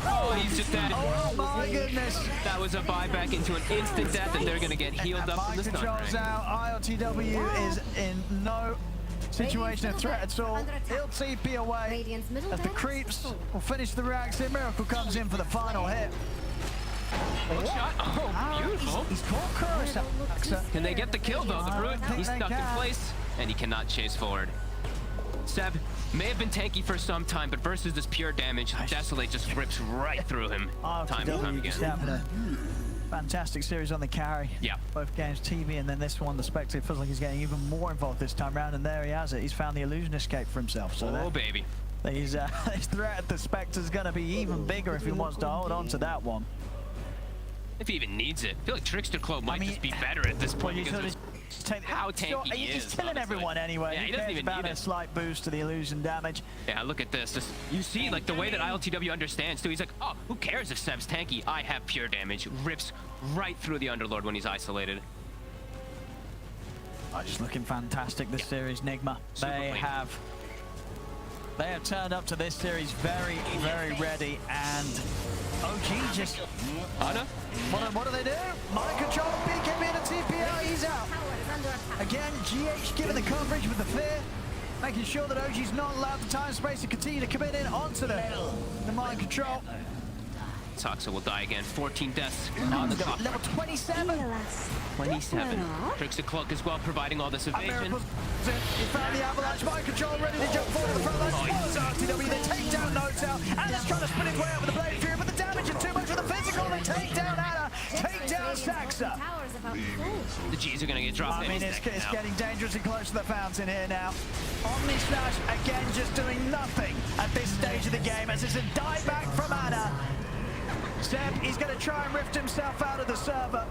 Oh, he's just dead. Oh my goodness. That was a buyback into an instant death, and they're going to get healed up from the stun. Mind Control's out. ILTW is in no situation of threat at all. He'll TP away as the creeps will finish the Rax. Miracle comes in for the final hit. Good shot. Oh, beautiful. He's caught Kuro. Can they get the kill though? The Brute, he's stuck in place, and he cannot chase forward. Seb, May have been tanky for some time, but versus this pure damage, Desolate just rips right through him time and time just again. having a fantastic series on the carry. Yeah. Both games TV and then this one, the Spectre feels like he's getting even more involved this time round, and there he has it. He's found the illusion escape for himself. So Oh, baby. his threat at the Spectre's going to be even bigger if he wants to hold on to that one. If he even needs it. I feel like Trickster Cloak might just be better at this point because of how tanky he He's is. killing honestly. everyone anyway. Yeah, he doesn't cares even about need a it. slight boost to the illusion damage. Yeah, look at this. Just, you see, like, the way that ILTW understands, too. He's like, oh, who cares if Seb's tanky? I have pure damage. Rips right through the Underlord when he's isolated. Oh, just looking fantastic this series, Nigma. Super They have turned up to this series very, very ready, and OG just... Anna? What do they do? Mind control, BKB and a TPL, he's out. Again, GH giving the coverage with the fear, making sure that OG's not allowed the time space to continue to commit in onto the mind control. Toxa will die again. 14 deaths on the top. Level 27. 27. Trickster Cloak as well, providing all this evasion. He found the avalanche, mind control, ready to jump forward to the front line. Follows RTW, they take down Notel, and it's trying to spin his way out with the Blade Fury, but the damage is too much for the physical. They take down Anna, take down Saxa. The G's are going to get dropped. I mean, it's getting dangerously close to the fountain here now. Omni Slash, again, just doing nothing at this stage of the game, as it's a dieback from Anna. Seb, he's going to try and rift himself out of the server.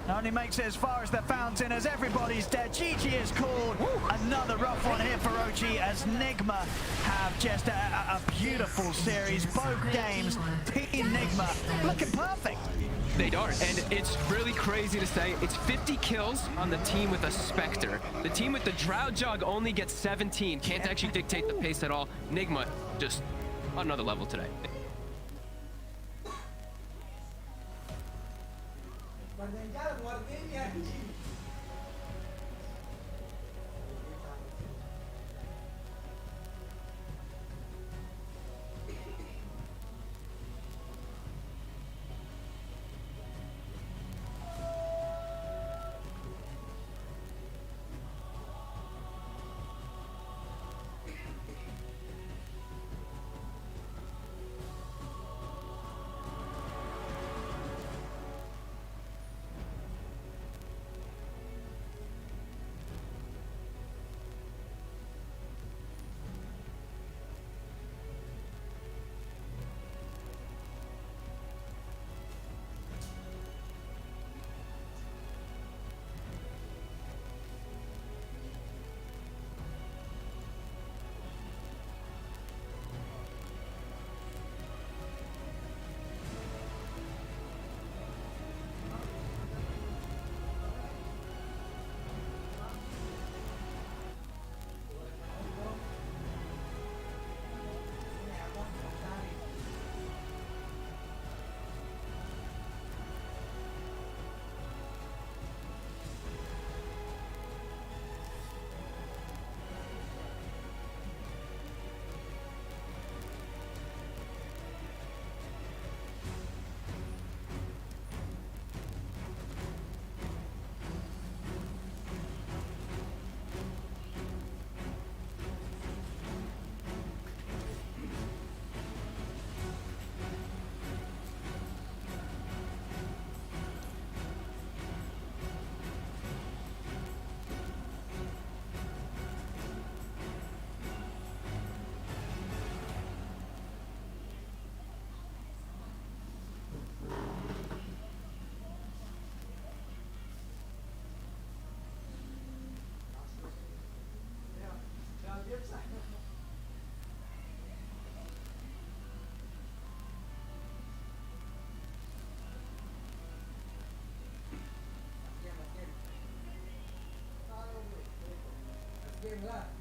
Only makes it as far as the fountain as everybody's dead. GG is called. Another rough one here for OG as Nigma have just a beautiful series. Both games, Team Nigma looking perfect. They are, and it's really crazy to say. It's 50 kills on the team with a Spectre. The team with the Drow Jog only gets 17. Can't actually dictate the pace at all. Nigma just on another level today. Game lah.